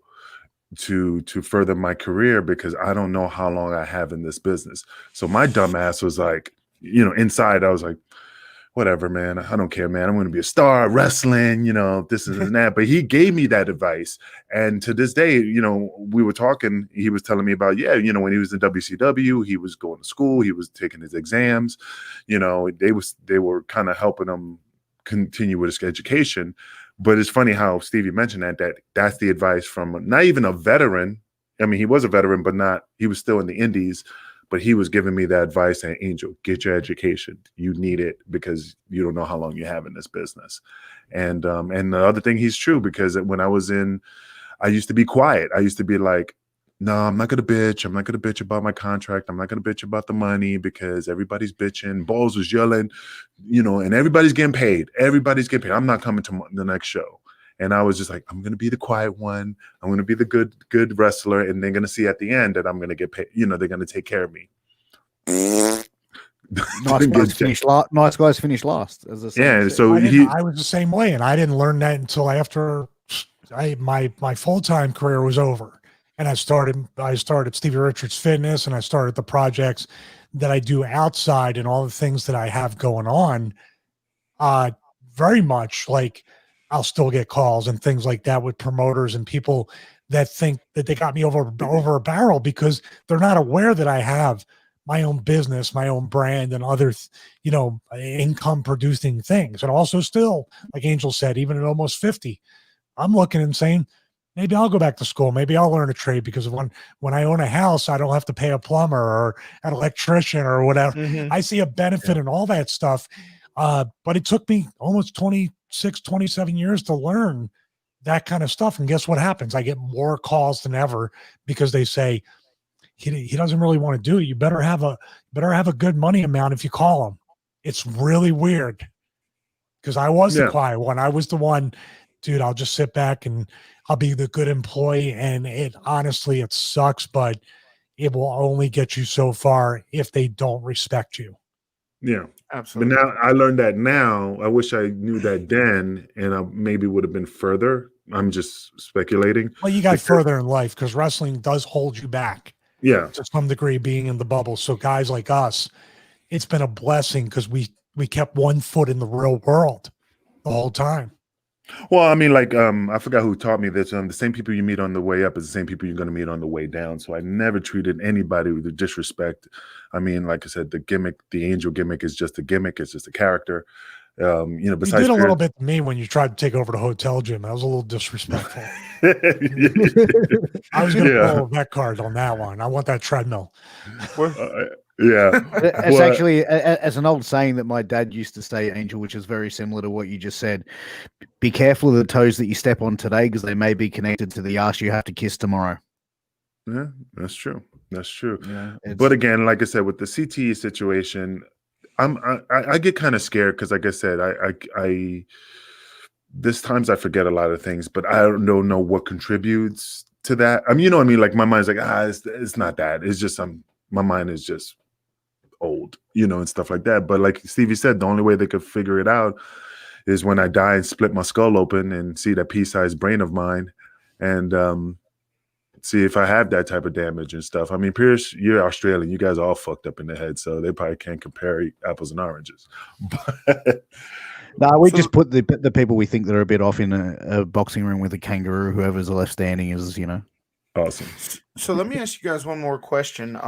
Speaker 3: to further my career, because I don't know how long I have in this business. So my dumb ass was like, inside I was like, whatever, man, I don't care, man. I'm going to be a star wrestling, this and that. But he gave me that advice. And to this day, we were talking, he was telling me about, when he was in WCW, he was going to school, he was taking his exams, they were kind of helping him continue with his education. But it's funny how Stevie mentioned that's the advice from not even a veteran. I mean, he was a veteran, but he was still in the indies. But he was giving me that advice saying, Angel, get your education. You need it, because you don't know how long you have in this business. And the other thing, he's true, because when I used to be quiet. I used to be like, no, I'm not going to bitch. I'm not going to bitch about my contract. I'm not going to bitch about the money, because everybody's bitching. Balls was yelling, and everybody's getting paid. Everybody's getting paid. I'm not coming to the next show. And I was just like, I'm going to be the quiet one. I'm going to be the good wrestler. And they're going to see at the end that I'm going to get paid. They're going to take care of me.
Speaker 2: Nice guys finish last. Nice guys finish last. As
Speaker 3: yeah, so
Speaker 4: I was the same way, and I didn't learn that until after my full-time career was over, and I started Stevie Richards Fitness, and I started the projects that I do outside and all the things that I have going on. Very much like I'll still get calls and things like that with promoters and people that think that they got me over a barrel because they're not aware that I have my own business, my own brand, and other, income producing things. And also still, like Angel said, even at almost 50, I'm looking and saying, maybe I'll go back to school. Maybe I'll learn a trade because when I own a house, I don't have to pay a plumber or an electrician or whatever.
Speaker 1: Mhm.
Speaker 4: I see a benefit in all that stuff. But it took me almost 26, 27 years to learn that kind of stuff. And guess what happens? I get more calls than ever because they say, he doesn't really want to do it. You better have a good money amount if you call him. It's really weird because I was the quiet one. I was the one, dude, I'll just sit back and I'll be the good employee. And it sucks, but it will only get you so far if they don't respect you.
Speaker 3: Yeah,
Speaker 1: absolutely.
Speaker 3: But now I learned that now. I wish I knew that then, and I maybe would have been further. I'm just speculating.
Speaker 4: Well, you got further in life because wrestling does hold you back.
Speaker 3: Yeah,
Speaker 4: to some degree, being in the bubble. So guys like us, it's been a blessing because we kept one foot in the real world the whole time.
Speaker 3: Well, I mean, like, I forgot who taught me this. The same people you meet on the way up is the same people you're going to meet on the way down. So I never treated anybody with disrespect. I mean, like I said, the gimmick, the angel gimmick is just a gimmick. It's just a character. Besides,
Speaker 4: you did a little bit to me when you tried to take over the hotel gym. That was a little disrespectful. I was going to pull that card on that one. I want that treadmill.
Speaker 3: Yeah,
Speaker 2: it's actually as an old saying that my dad used to say, Angel, which is very similar to what you just said. Be careful of the toes that you step on today because they may be connected to the ass you have to kiss tomorrow.
Speaker 3: Yeah, that's true. That's true.
Speaker 2: Yeah,
Speaker 3: but again, like I said, with the CTE situation, I get kind of scared because, like I said, I this times I forget a lot of things, but I don't know what contributes to that. I mean, you know what I mean? Like my mind's like, it's not that. It's just my mind is just old, and stuff like that. But like Stevie said, the only way they could figure it out is when I die and split my skull open and see that pea-sized brain of mine and see if I have that type of damage and stuff. I mean, Pierce, you're Australian. You guys are all fucked up in the head, so they probably can't compare apples and oranges.
Speaker 2: No, we just put the people we think that are a bit off in a boxing ring with a kangaroo. Whoever's left standing is,
Speaker 3: awesome.
Speaker 1: So let me ask you guys one more question.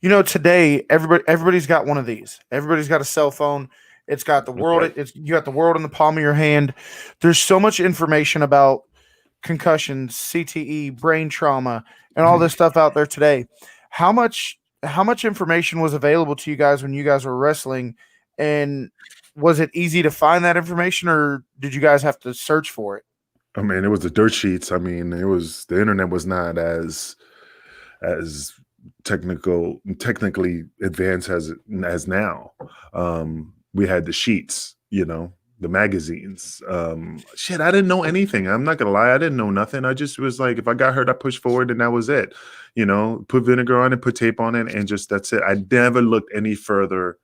Speaker 1: Today everybody's got one of these. Everybody's got a cell phone. It's got the world.
Speaker 3: Okay.
Speaker 1: You got the world in the palm of your hand. There's so much information about concussions, CTE, brain trauma, and all this stuff out there today. How much information was available to you guys when you guys were wrestling, and was it easy to find that information, or did you guys have to search for it?
Speaker 3: I mean, it was the dirt sheets. I mean, the internet was not as technically advanced as now. We had the sheets, the magazines. Shit, I didn't know anything. I'm not gonna lie, I didn't know nothing. I just was like, if I got hurt, I pushed forward and that was it. Put vinegar on it, put tape on it, and just that's it. I never looked any further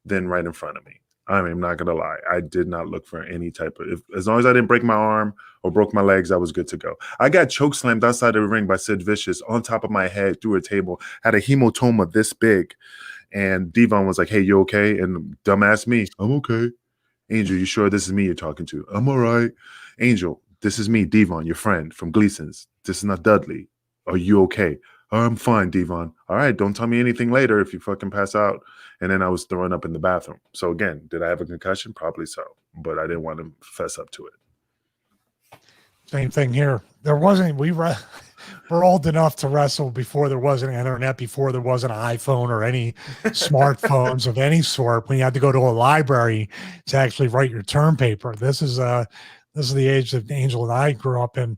Speaker 3: than right in front of me. I mean, I'm not gonna lie. I did not look for any type of as long as I didn't break my arm or broke my legs, I was good to go. I got choke slammed outside of the ring by Sid Vicious on top of my head through a table, had a hematoma this big. And Devon was like, "Hey, you okay?" And dumbass me, "I'm okay." Angel, you sure this is me you're talking to? I'm all right. Angel, this is me, Devon, your friend from Gleason's. This is not Dudley. Are you okay? I'm fine, Devon. All right, don't tell me anything later if you fucking pass out. And then I was throwing up in the bathroom. So again, did I have a concussion? Probably so, but I didn't want to fess up to it.
Speaker 4: Same thing here. There wasn't, we're old enough to wrestle before there was an internet, before there was an iPhone or any smartphones of any sort, when you had to go to a library to actually write your term paper. This is the age that Angel and I grew up in.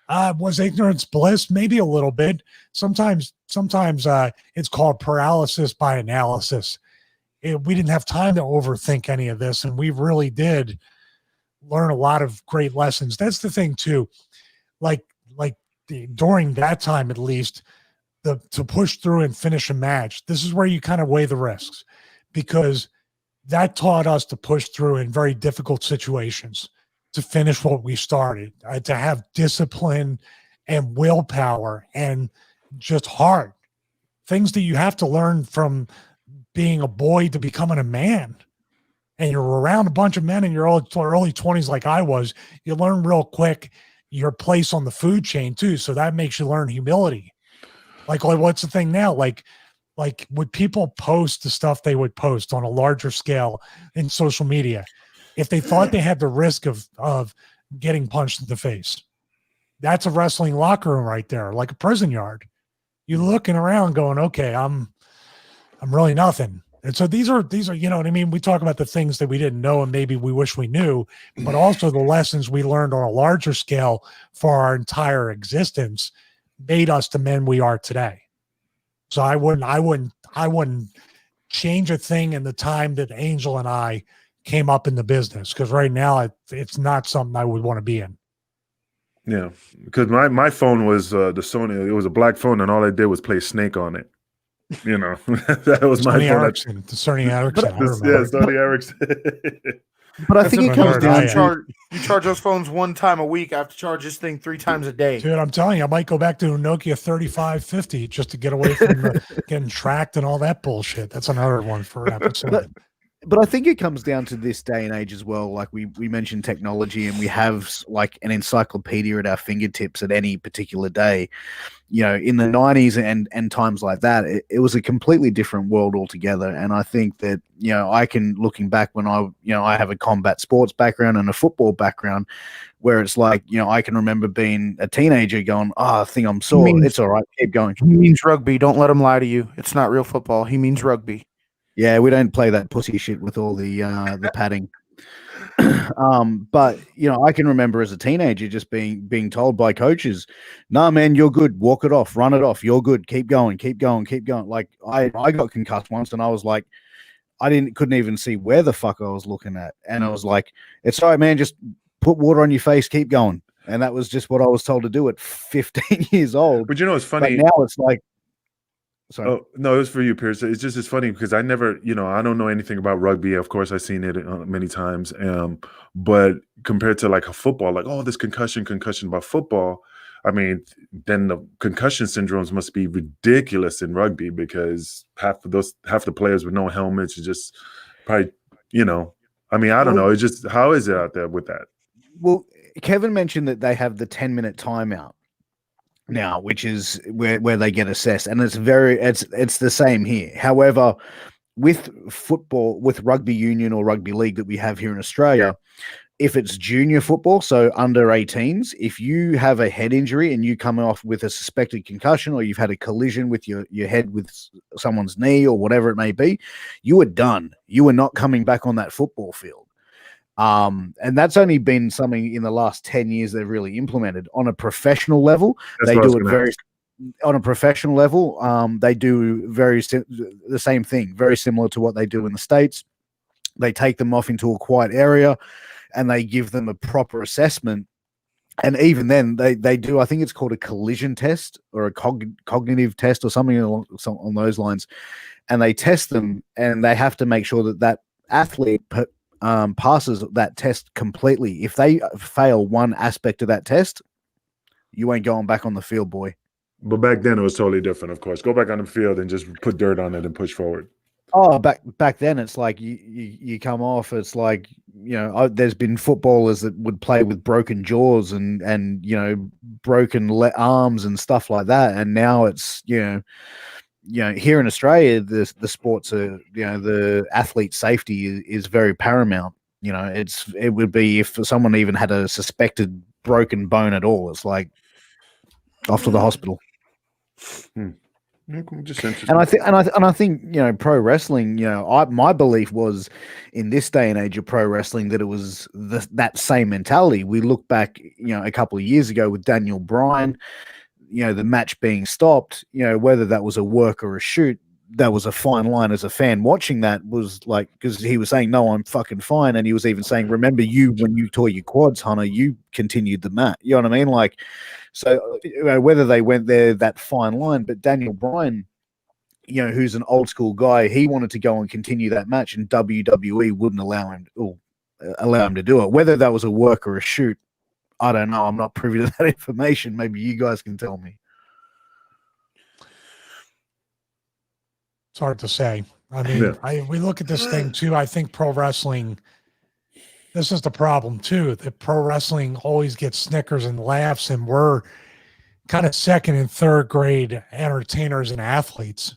Speaker 4: Was ignorance bliss? Maybe a little bit. Sometimes it's called paralysis by analysis. We didn't have time to overthink any of this, and we really did learn a lot of great lessons. That's the thing too. During that time, at least, to push through and finish a match, this is where you kind of weigh the risks, because that taught us to push through in very difficult situations, to finish what we started, to have discipline and willpower and just heart. Things that you have to learn from being a boy to becoming a man. And you're around a bunch of men in your early 20s like I was, you learn real quick your place on the food chain too. So that makes you learn humility. Like what's the thing now? Like would people post the stuff they would post on a larger scale in social media if they thought they had the risk of getting punched in the face? That's a wrestling locker room right there, like a prison yard. You're looking around going, okay, I'm really nothing. And so these are, you know what I mean? We talk about the things that we didn't know and maybe we wish we knew, but also the lessons we learned on a larger scale for our entire existence made us the men we are today. So I wouldn't change a thing in the time that Angel and I came up in the business, because right now it's not something I would want to be in.
Speaker 3: Yeah, because my phone was the Sony. It was a black phone, and all I did was play Snake on it. You know, that was my
Speaker 4: Sony
Speaker 3: phone.
Speaker 4: Ericsson, the Sony Ericsson.
Speaker 3: Yeah, Sony Ericsson.
Speaker 2: But I think it comes down to
Speaker 1: you charge those phones one time a week. I have to charge this thing 3 times a day.
Speaker 4: Dude, I'm telling you, I might go back to a Nokia 3550 just to get away from getting tracked and all that bullshit. That's another one for an episode.
Speaker 2: But I think it comes down to this day and age as well. Like we mentioned technology, and we have like an encyclopedia at our fingertips at any particular day. You know, in the 90s and times like that, it was a completely different world altogether. And I think that, you know, I can, looking back when I have a combat sports background and a football background, where it's like, you know, I can remember being a teenager going, I think I'm sore. It's all right. Keep going.
Speaker 1: He means rugby. Don't let him lie to you. It's not real football. He means rugby.
Speaker 2: Yeah, we don't play that pussy shit with all the padding. But you know, I can remember as a teenager just being told by coaches, "Nah, man, you're good. Walk it off, run it off. You're good. Keep going, keep going, keep going." Like I got concussed once, and I was like, couldn't even see where the fuck I was looking at, and I was like, "It's all right, man. Just put water on your face. Keep going." And that was just what I was told to do at 15 years old.
Speaker 3: But you know, it's funny.
Speaker 2: But now it's like. Sorry.
Speaker 3: Oh, no, it was for you, Pierce. It's funny because I never, you know, I don't know anything about rugby. Of course, I've seen it many times. But compared to like a football, like, oh, this concussion about football. I mean, then the concussion syndromes must be ridiculous in rugby, because half the players with no helmets is just probably, you know, I mean, I don't know. It's just, how is it out there with that?
Speaker 2: Well, Kevin mentioned that they have the 10-minute timeout now, which is where they get assessed, and it's the same here. However, with football, with rugby union or rugby league that we have here in Australia, if it's junior football, so under 18s, if you have a head injury and you come off with a suspected concussion, or you've had a collision with your head with someone's knee or whatever it may be, you are done. You are not coming back on that football field. And that's only been something in the last 10 years they've really implemented. On a professional level, they do it very on a professional level. They do the same thing, very similar to what they do in the States. They take them off into a quiet area and they give them a proper assessment. And even then they do, I think it's called a collision test or a cognitive test or something on those lines. And they test them, and they have to make sure that athlete passes that test completely. If they fail one aspect of that test, you ain't going back on the field, boy.
Speaker 3: But back then it was totally different, of course. Go back on the field and just put dirt on it and push forward.
Speaker 2: Oh, back then it's like you come off. It's like, you know, there's been footballers that would play with broken jaws and you know, broken arms and stuff like that. And now it's, you know, here in Australia, the sports are, you know, the athlete safety is very paramount. You know, it would be if someone even had a suspected broken bone at all, it's like off to the hospital.
Speaker 3: Just interesting.
Speaker 2: And I think, you know, pro wrestling, you know, my belief was in this day and age of pro wrestling that it was that same mentality. We look back, you know, a couple of years ago with Daniel Bryan, you know, the match being stopped, you know, whether that was a work or a shoot, that was a fine line. As a fan watching that, was like, because he was saying, "No, I'm fucking fine," and he was even saying, "Remember, when you tore your quads, Hunter, you continued the match." You know what I mean? Like, so, you know, whether they went there, that fine line, but Daniel Bryan, who's an old school guy, he wanted to go and continue that match, and WWE wouldn't allow him to do it. Whether that was a work or a shoot, I don't know. I'm not privy to that information. Maybe you guys can tell me.
Speaker 4: It's hard to say. I mean, we look at this thing too. I think pro wrestling, this is the problem too, that pro wrestling always gets snickers and laughs, and we're kind of second and third grade entertainers and athletes.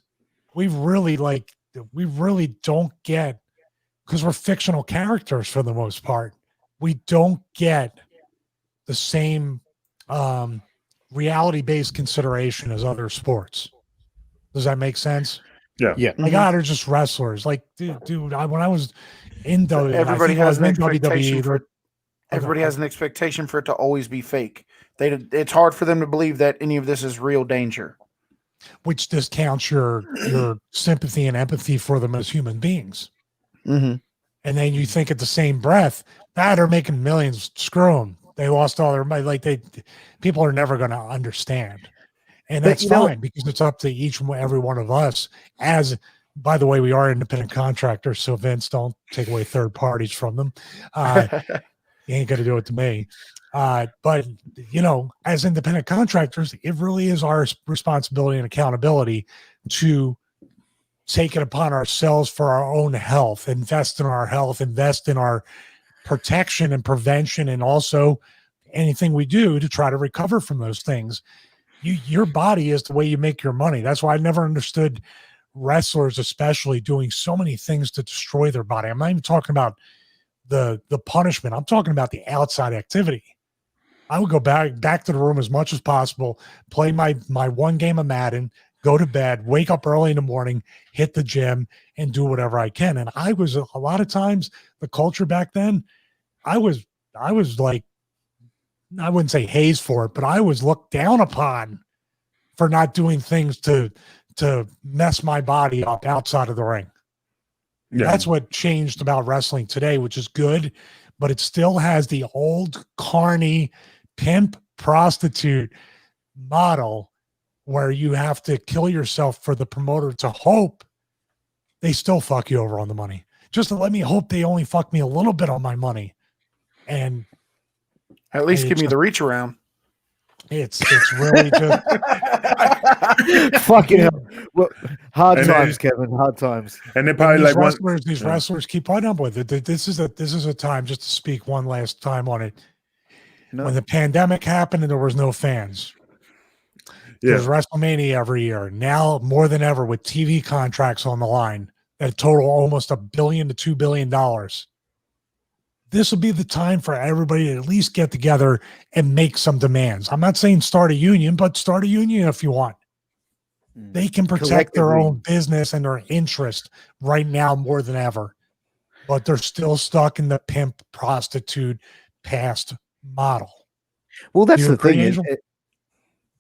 Speaker 4: We really don't get, because we're fictional characters for the most part, we don't get the same reality-based consideration as other sports. Does that make sense?
Speaker 3: Yeah.
Speaker 4: Like, they're just wrestlers. Like, dude, when I was in WWE,
Speaker 1: everybody has an
Speaker 4: WWE,
Speaker 1: expectation for it. Everybody has an expectation for it to always be fake. It's hard for them to believe that any of this is real danger.
Speaker 4: Which discounts your sympathy and empathy for them as human beings.
Speaker 1: Mm-hmm.
Speaker 4: And then you think at the same breath, they're making millions. Screw them. They lost all their money. People are never going to understand. And that's fine, because it's up to each and every one of us. As, by the way, we are independent contractors, so Vince, don't take away third parties from them. You ain't going to do it to me. But, as independent contractors, it really is our responsibility and accountability to take it upon ourselves for our own health, invest in our health, invest in our protection and prevention, and also anything we do to try to recover from those things. Your body is the way you make your money. That's why I never understood wrestlers, especially, doing so many things to destroy their body. I'm not even talking about the punishment. I'm talking about the outside activity. I would go back to the room as much as possible, play my one game of Madden, go to bed, wake up early in the morning, hit the gym, and do whatever I can. And I was, a lot of times, the culture back then, I was like, I wouldn't say hazed for it, but I was looked down upon for not doing things to mess my body up outside of the ring. Yeah. That's what changed about wrestling today, which is good, but it still has the old carny pimp prostitute model where you have to kill yourself for the promoter to hope they still fuck you over on the money. Just to let me hope they only fuck me a little bit on my money. And
Speaker 1: at least give me the reach around.
Speaker 4: It's really just
Speaker 2: fucking hell. Well, hard times, Kevin. Hard times.
Speaker 3: And they probably
Speaker 4: these wrestlers keep on up with it. This is a time, just to speak one last time on it. No. When the pandemic happened and there was no fans. There's WrestleMania every year. Now more than ever, with TV contracts on the line that total almost $1 billion to $2 billion. This will be the time for everybody to at least get together and make some demands. I'm not saying start a union, but start a union if you want. They can protect their own business and their interest right now more than ever. But they're still stuck in the pimp prostitute past model.
Speaker 2: Well, that's the thing.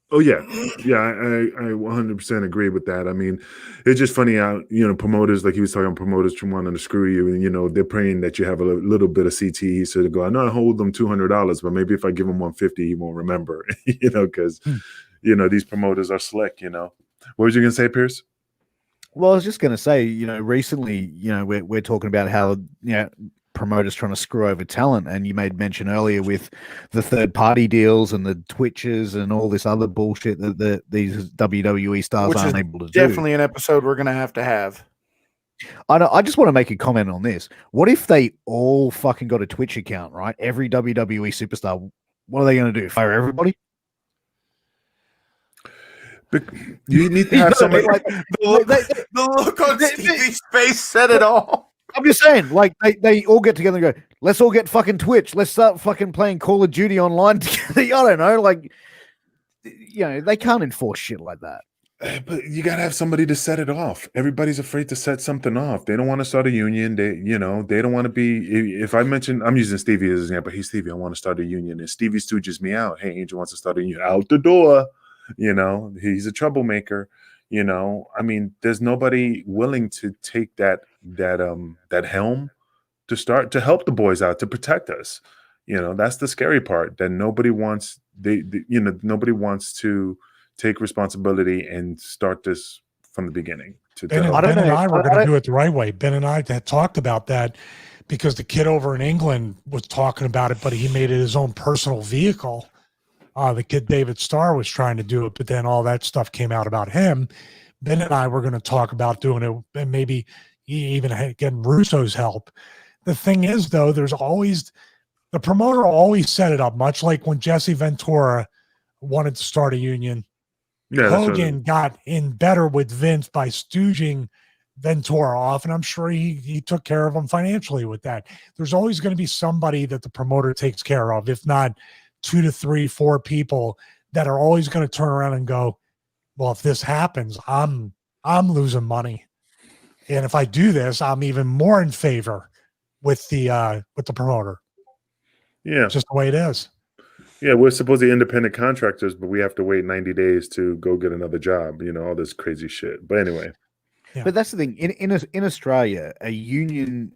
Speaker 3: Oh yeah, I 100% agree with that. I mean, it's just funny how promoters, like he was talking, promoters wanting to screw you, and they're praying that you have a little bit of CTE, so they go, I know I hold them $200, but maybe if I give him $150, he won't remember, because these promoters are slick. What was you gonna say, Pierce?
Speaker 2: Well, I was just gonna say, recently, we're talking about how promoters trying to screw over talent, and you made mention earlier with the third-party deals and the Twitches and all this other bullshit that these WWE stars aren't able to do.
Speaker 1: Definitely an episode we're going to have.
Speaker 2: I just want to make a comment on this. What if they all fucking got a Twitch account, right? Every WWE superstar, what are they going to do? Fire everybody?
Speaker 3: But you need to have somebody
Speaker 1: like the look on Stevie's face said it all.
Speaker 2: I'm just saying, like, they all get together and go, let's all get fucking Twitch. Let's start fucking playing Call of Duty online together. I don't know. Like, they can't enforce shit like that.
Speaker 3: But you got to have somebody to set it off. Everybody's afraid to set something off. They don't want to start a union. They don't want to be, if I mention, I'm using Stevie as an example. Hey, Stevie, I want to start a union. And Stevie stooges me out. Hey, Angel wants to start a union. Out the door. He's a troublemaker. I mean, there's nobody willing to take that helm to start to help the boys out, to protect us. That's the scary part, that nobody wants nobody wants to take responsibility and start this from the beginning.
Speaker 4: Ben and I were going to do it the right way. Ben and I had talked about that because the kid over in England was talking about it, but he made it his own personal vehicle. The kid David Starr was trying to do it, but then all that stuff came out about him. Ben and I were going to talk about doing it, and maybe even getting Russo's help. The thing is, though, there's always the promoter always set it up, much like when Jesse Ventura wanted to start a union.
Speaker 3: Yeah,
Speaker 4: Hogan got in better with Vince by stooging Ventura off, and I'm sure he took care of him financially with that. There's always going to be somebody that the promoter takes care of, if not 2 to 3, 4 people that are always going to turn around and go, well, if this happens, I'm losing money. And if I do this, I'm even more in favor with the promoter.
Speaker 3: Yeah.
Speaker 4: It's just the way it is.
Speaker 3: Yeah, we're supposedly independent contractors, but we have to wait 90 days to go get another job, all this crazy shit. But anyway.
Speaker 2: Yeah. But that's the thing. In Australia, a union,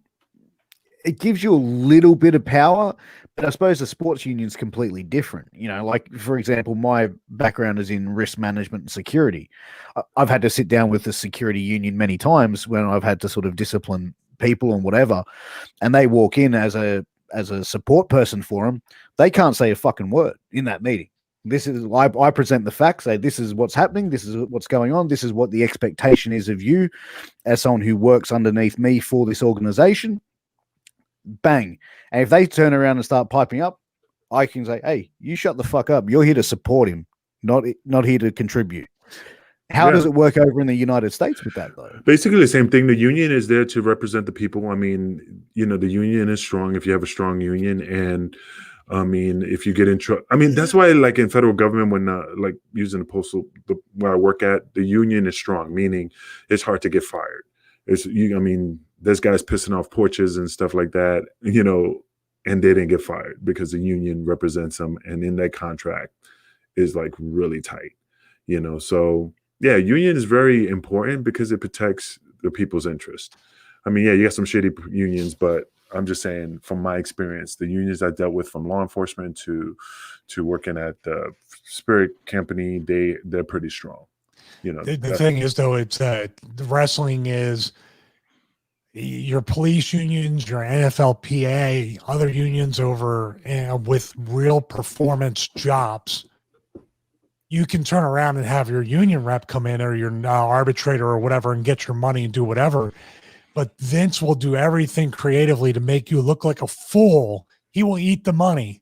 Speaker 2: it gives you a little bit of power, but I suppose the sports union is completely different. Like, for example, my background is in risk management and security. I've had to sit down with the security union many times when I've had to sort of discipline people and whatever, and they walk in as a support person for them. They can't say a fucking word in that meeting. This is I present the facts, say this is what's happening, this is what's going on, this is what the expectation is of you as someone who works underneath me for this organization. Bang. And if they turn around and start piping up, I can say, hey, you shut the fuck up. You're here to support him, not here to contribute. How does it work over in the United States with that, though?
Speaker 3: Basically the same thing. The union is there to represent the people. I mean, the union is strong if you have a strong union. And I mean, if you get in trouble, I mean, that's why, like in federal government, when like using the postal, where I work at, the union is strong, meaning it's hard to get fired. I mean, there's guys pissing off porches and stuff like that, and they didn't get fired because the union represents them. And in that contract is like really tight, so. Yeah, union is very important because it protects the people's interest. I mean, yeah, you got some shitty unions, but I'm just saying from my experience, the unions I dealt with from law enforcement to working at the spirit company, they're pretty strong.
Speaker 4: The thing is, though, it's the wrestling is your police unions, your NFLPA, other unions over with real performance jobs. You can turn around and have your union rep come in or your arbitrator or whatever and get your money and do whatever. But Vince will do everything creatively to make you look like a fool. He will eat the money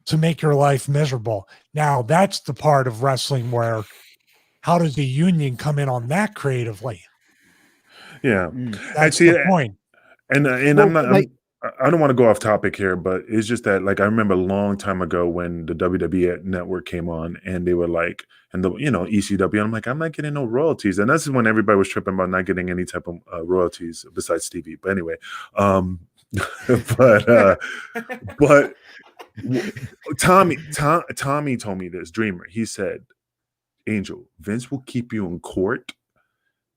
Speaker 4: to make your life miserable. Now, that's the part of wrestling where how does the union come in on that creatively?
Speaker 3: Yeah.
Speaker 4: That's the point.
Speaker 3: And I don't want to go off topic here, but it's just that, like, I remember a long time ago when the WWE network came on and they were like, and the, ECW, and I'm like, I'm not getting no royalties. And this is when everybody was tripping about not getting any type of royalties besides TV. But anyway, but Tommy told me this, Dreamer. He said, Angel, Vince will keep you in court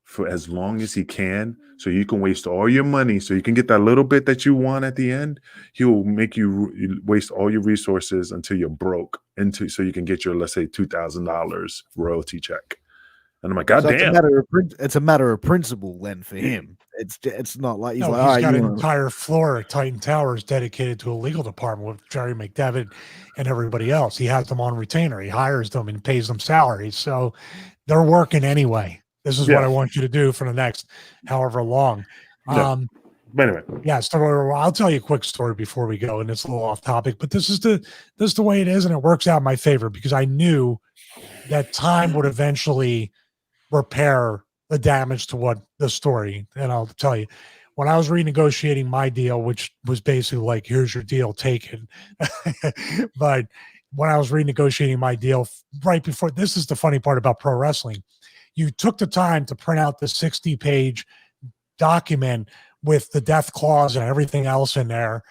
Speaker 3: for as long as he can, so you can waste all your money, so you can get that little bit that you want at the end. He will make you waste all your resources until you're broke, so you can get your, let's say, $2,000 royalty check. And I'm like, God damn.
Speaker 2: It's a matter of principle then for him. It's not like he's
Speaker 4: got an entire floor at Titan Towers dedicated to a legal department with Jerry McDevitt and everybody else. He has them on retainer. He hires them and pays them salaries. So they're working anyway. This is what I want you to do for the next however long.
Speaker 3: But anyway.
Speaker 4: Yeah, so I'll tell you a quick story before we go, and it's a little off topic, but this is the way it is, and it works out in my favor because I knew that time would eventually repair the damage to what the story. And I'll tell you, when I was renegotiating my deal, which was basically like, here's your deal, take it. But when I was renegotiating my deal right before, this is the funny part about pro wrestling. You took the time to print out the 60-page document with the death clause and everything else in there,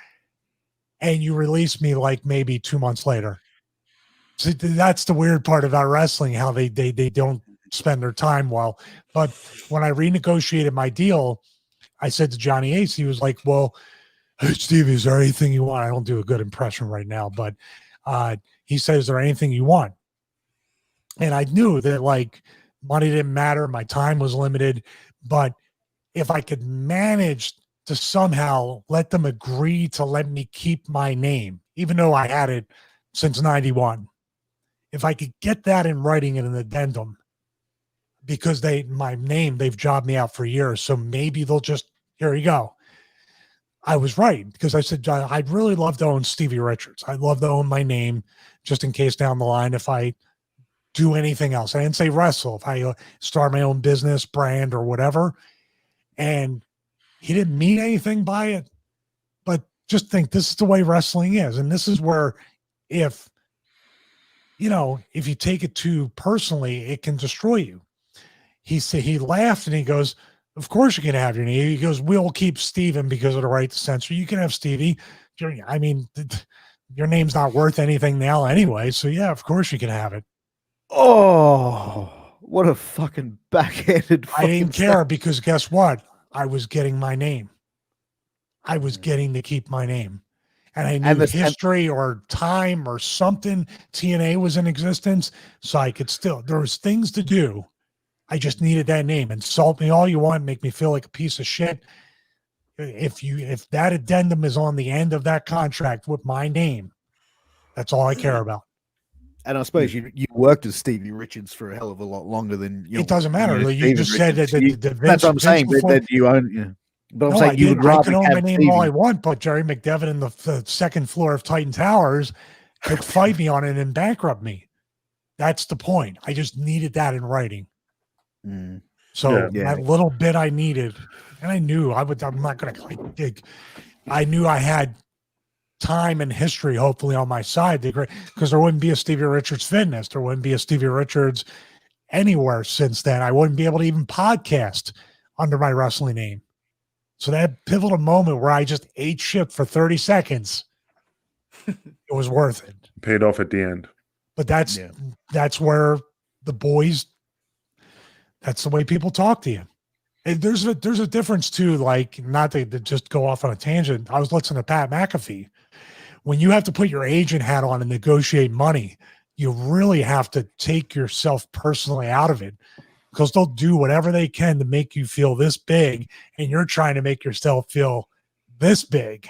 Speaker 4: and you released me like maybe 2 months later. So that's the weird part about wrestling, how they don't spend their time well. But when I renegotiated my deal, I said to Johnny Ace, he was like, well, hey, Steve, is there anything you want? I don't do a good impression right now, but he said, is there anything you want? And I knew that, like, Money didn't matter. My time was limited. But if I could manage to somehow let them agree to let me keep my name, even though I had it since 91, if I could get that in writing in an addendum, because my name, they've jobbed me out for years. So maybe they'll just, here you go. I was right, because I said, I'd really love to own Stevie Richards. I'd love to own my name just in case down the line, if I do anything else. I didn't say wrestle. If I start my own business, brand, or whatever. And he didn't mean anything by it, but just think this is the way wrestling is. And this is where, if you take it too personally, it can destroy you. He laughed and he goes, of course you can have your name. He goes, we'll keep Steven because of the right to censor. You can have Stevie. I mean, your name's not worth anything now anyway. So yeah, of course you can have it.
Speaker 2: Oh, what a fucking backhanded.
Speaker 4: I didn't care, because guess what? I was getting my name. I was getting to keep my name. And I knew history or time or something. TNA was in existence. So I could there was things to do. I just needed that name. Insult me all you want, make me feel like a piece of shit. If that addendum is on the end of that contract with my name, that's all I care about.
Speaker 2: And I suppose you worked as Stevie Richards for a hell of a lot longer than
Speaker 4: it doesn't matter. You just said that
Speaker 2: that's what I'm saying. That you own. Yeah. But I'm saying you would rather
Speaker 4: I can own my name
Speaker 2: Stevie.
Speaker 4: all I want, but Jerry McDevitt in the second floor of Titan Towers could fight me on it and bankrupt me. That's the point. I just needed that in writing.
Speaker 2: Mm.
Speaker 4: So that little bit I needed, and I knew I'm not going to dig. I knew I had time and history, hopefully, on my side, because there wouldn't be a Stevie Richards Fitness. There wouldn't be a Stevie Richards anywhere since then. I wouldn't be able to even podcast under my wrestling name. So that pivotal moment where I just ate shit for 30 seconds, it was worth it.
Speaker 3: Paid off at the end.
Speaker 4: But that's where the boys, that's the way people talk to you. And there's a difference too, like, not to just go off on a tangent. I was listening to Pat McAfee. When you have to put your agent hat on and negotiate money, you really have to take yourself personally out of it, because they'll do whatever they can to make you feel this big, and you're trying to make yourself feel this big.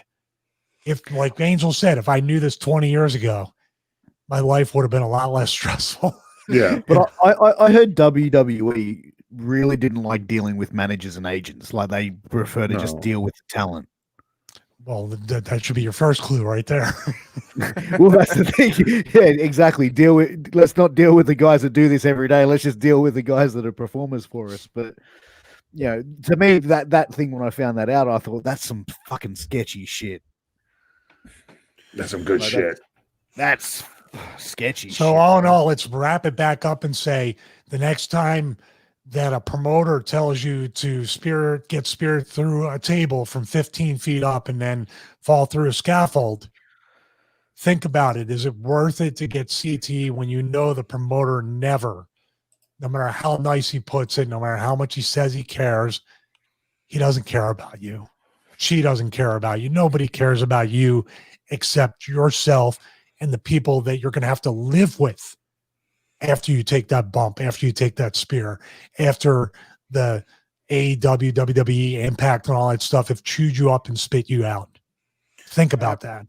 Speaker 4: If, like Angel said, if I knew this 20 years ago, my life would have been a lot less stressful.
Speaker 3: Yeah.
Speaker 2: But I heard WWE really didn't like dealing with managers and agents. Like, they prefer to just deal with the talent.
Speaker 4: Well, that should be your first clue right there.
Speaker 2: Well, that's the thing. Yeah, exactly. Let's not deal with the guys that do this every day. Let's just deal with the guys that are performers for us. But to me, that thing, when I found that out, I thought, that's some fucking sketchy shit.
Speaker 3: That's some good shit.
Speaker 2: That's sketchy shit.
Speaker 4: So all in all, let's wrap it back up and say, the next time that a promoter tells you to get speared through a table from 15 feet up and then fall through a scaffold, think about it. Is it worth it to get CTE when you know the promoter never, no matter how nice he puts it, no matter how much he says he cares, he doesn't care about you. She doesn't care about you. Nobody cares about you except yourself and the people that you're going to have to live with after you take that bump, after you take that spear, after the AEW, WWE, Impact, and all that stuff have chewed you up and spit you out. Think about that.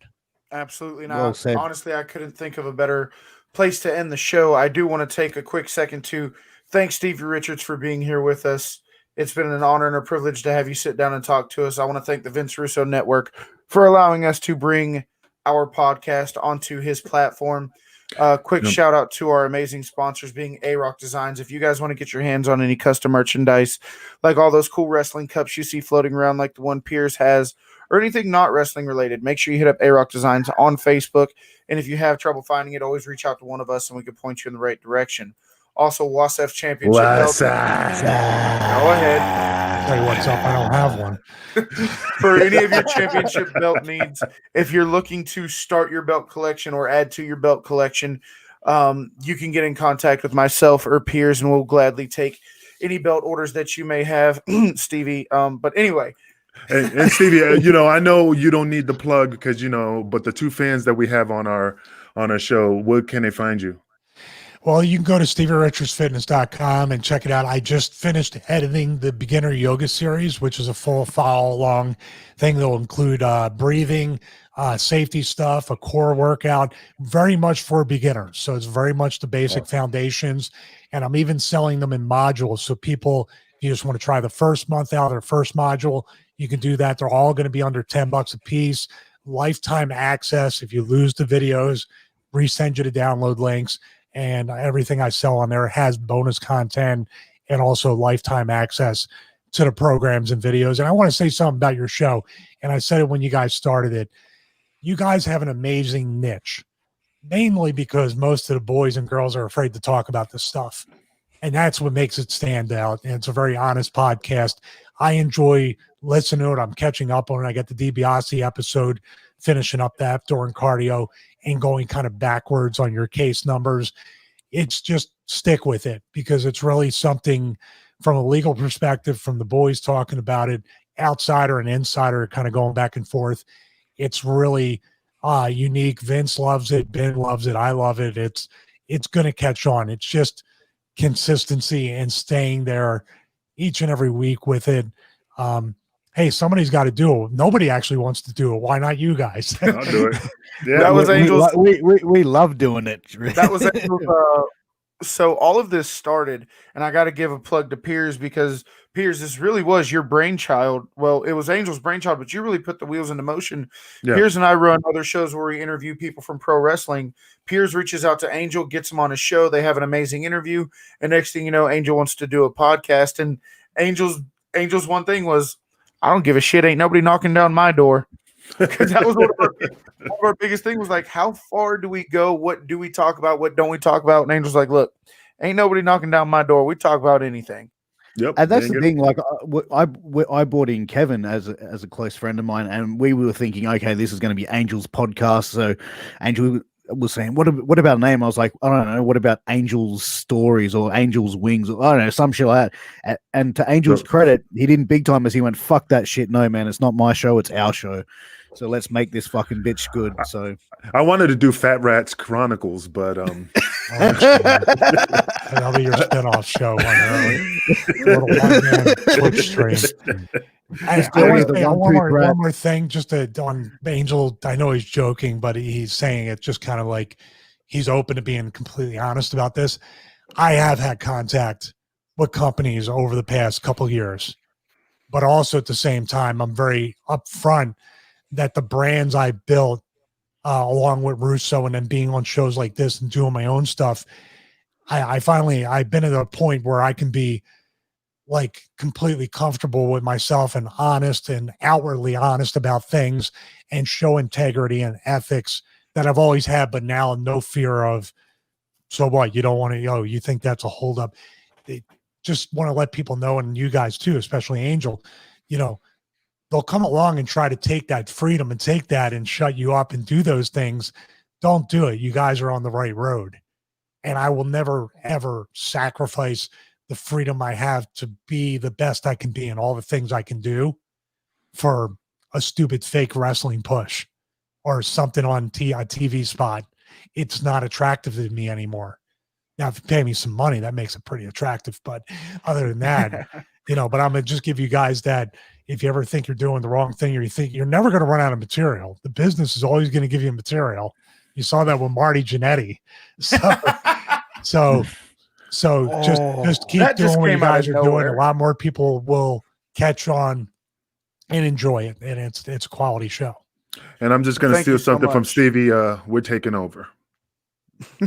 Speaker 1: Absolutely not. Well, honestly, I couldn't think of a better place to end the show. I do want to take a quick second to thank Stevie Richards for being here with us. It's been an honor and a privilege to have you sit down and talk to us. I want to thank the Vince Russo Network for allowing us to bring our podcast onto his platform. Quick shout out to our amazing sponsors, being A-Rock Designs. If you guys want to get your hands on any custom merchandise, like all those cool wrestling cups you see floating around like the one Pierce has, or anything not wrestling related, make sure you hit up A-Rock Designs on Facebook. And if you have trouble finding it, always reach out to one of us and we can point you in the right direction. Also, WASF Championship belt. Go ahead.
Speaker 4: Tell you what's up. I don't have one.
Speaker 1: For any of your championship belt needs, if you're looking to start your belt collection or add to your belt collection, you can get in contact with myself or Piers, and we'll gladly take any belt orders that you may have, Stevie. But anyway.
Speaker 3: And Stevie, I know you don't need the plug because, but the two fans that we have on our show, where can they find you?
Speaker 4: Well, you can go to StevieRichardsFitness.com and check it out. I just finished editing the beginner yoga series, which is a full follow-along thing that will include breathing, safety stuff, a core workout, very much for beginners. So it's very much the basic foundations. And I'm even selling them in modules. So people, if you just want to try the first month out or first module, you can do that. They're all going to be under $10 a piece. Lifetime access. If you lose the videos, resend you the download links. And everything I sell on there has bonus content and also lifetime access to the programs and videos. And I want to say something about your show. And I said it when you guys started it. You guys have an amazing niche, mainly because most of the boys and girls are afraid to talk about this stuff. And that's what makes it stand out. And it's a very honest podcast. I enjoy listening to it. I'm catching up on it. I got the DiBiase episode, finishing up that during cardio and going kind of backwards on your case numbers. It's just stick with it because it's really something from a legal perspective, from the boys talking about it, outsider and insider kind of going back and forth. It's really unique. Vince loves it. Ben loves it. I love it. It's going to catch on. It's just consistency and staying there each and every week with it. Hey, somebody's got to do it. Nobody actually wants to do it. Why not you guys?
Speaker 3: I'll do it. Yeah,
Speaker 1: That was Angel's.
Speaker 2: We love doing it.
Speaker 1: That was Angel's. So all of this started, and I got to give a plug to Piers because Piers, this really was your brainchild. Well, it was Angel's brainchild, but you really put the wheels into motion.
Speaker 3: Yeah.
Speaker 1: Piers and I run other shows where we interview people from pro wrestling. Piers reaches out to Angel, gets him on his show. They have an amazing interview, and next thing you know, Angel wants to do a podcast. And Angel's one thing was, I don't give a shit. Ain't nobody knocking down my door. Because that was one of our biggest thing was like, how far do we go? What do we talk about? What don't we talk about? And Angel's like, look, ain't nobody knocking down my door. We talk about anything.
Speaker 3: Yep.
Speaker 2: And that's the thing. Like, I brought in Kevin as a close friend of mine, and we were thinking, okay, this is going to be Angel's podcast. So Angel was saying, what about a name? I was like, I don't know. What about Angel's Stories or Angel's Wings? Or, I don't know, some shit like that. And to Angel's credit, he didn't big time as he went, fuck that shit. No, man, it's not my show. It's our show. So let's make this fucking bitch good. So
Speaker 3: I wanted to do Fat Rats Chronicles, but
Speaker 4: that'll be your spinoff show. Little one-man Twitch stream. One more thing, just on Angel. I know he's joking, but he's saying it just kind of like he's open to being completely honest about this. I have had contact with companies over the past couple of years, but also at the same time, I'm very upfront that the brands I built along with Russo and then being on shows like this and doing my own stuff, I've been at a point where I can be like completely comfortable with myself and honest and outwardly honest about things and show integrity and ethics that I've always had, but now no fear of, so what, you don't want to, you think that's a holdup. They just want to let people know, and you guys too, especially Angel, they'll come along and try to take that freedom and take that and shut you up and do those things. Don't do it. You guys are on the right road. And I will never, ever sacrifice the freedom I have to be the best I can be and all the things I can do for a stupid fake wrestling push or something on a TV spot. It's not attractive to me anymore. Now, if you pay me some money, that makes it pretty attractive. But other than that, but I'm going to just give you guys that if you ever think you're doing the wrong thing or you think you're never going to run out of material, the business is always going to give you material. You saw that with Marty Jannetty. So just keep doing what you guys are doing. A lot more people will catch on and enjoy it. And it's a quality show.
Speaker 3: And I'm just going to steal something from Stevie. We're taking over.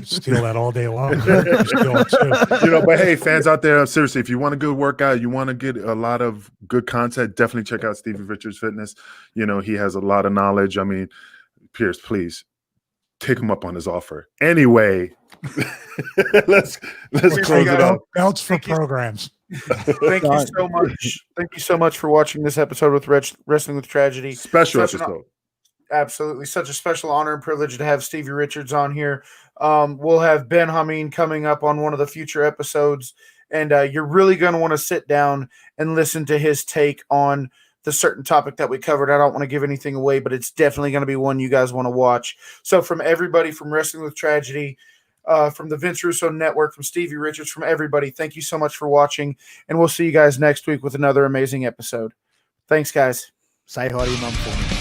Speaker 4: Steal that all day long. Steal it too.
Speaker 3: But hey, fans out there, seriously, if you want a good workout, you want to get a lot of good content, definitely check out Stevie Richards Fitness. He has a lot of knowledge. I mean, Pierce, please take him up on his offer. Anyway, let's close it up.
Speaker 4: Belts for programs.
Speaker 1: Thank you so much. Thank you so much for watching this episode with Wrestling with Tragedy.
Speaker 3: Special episode.
Speaker 1: Absolutely. Such a special honor and privilege to have Stevie Richards on here. We'll have Ben Hameen coming up on one of the future episodes, and you're really going to want to sit down and listen to his take on the certain topic that we covered. I don't want to give anything away, but it's definitely going to be one you guys want to watch. So from everybody from Wrestling with Tragedy, from the Vince Russo Network, from Stevie Richards, from everybody. Thank you so much for watching, and we'll see you guys next week with another amazing episode. Thanks, guys.
Speaker 2: Say hi to your mum for me.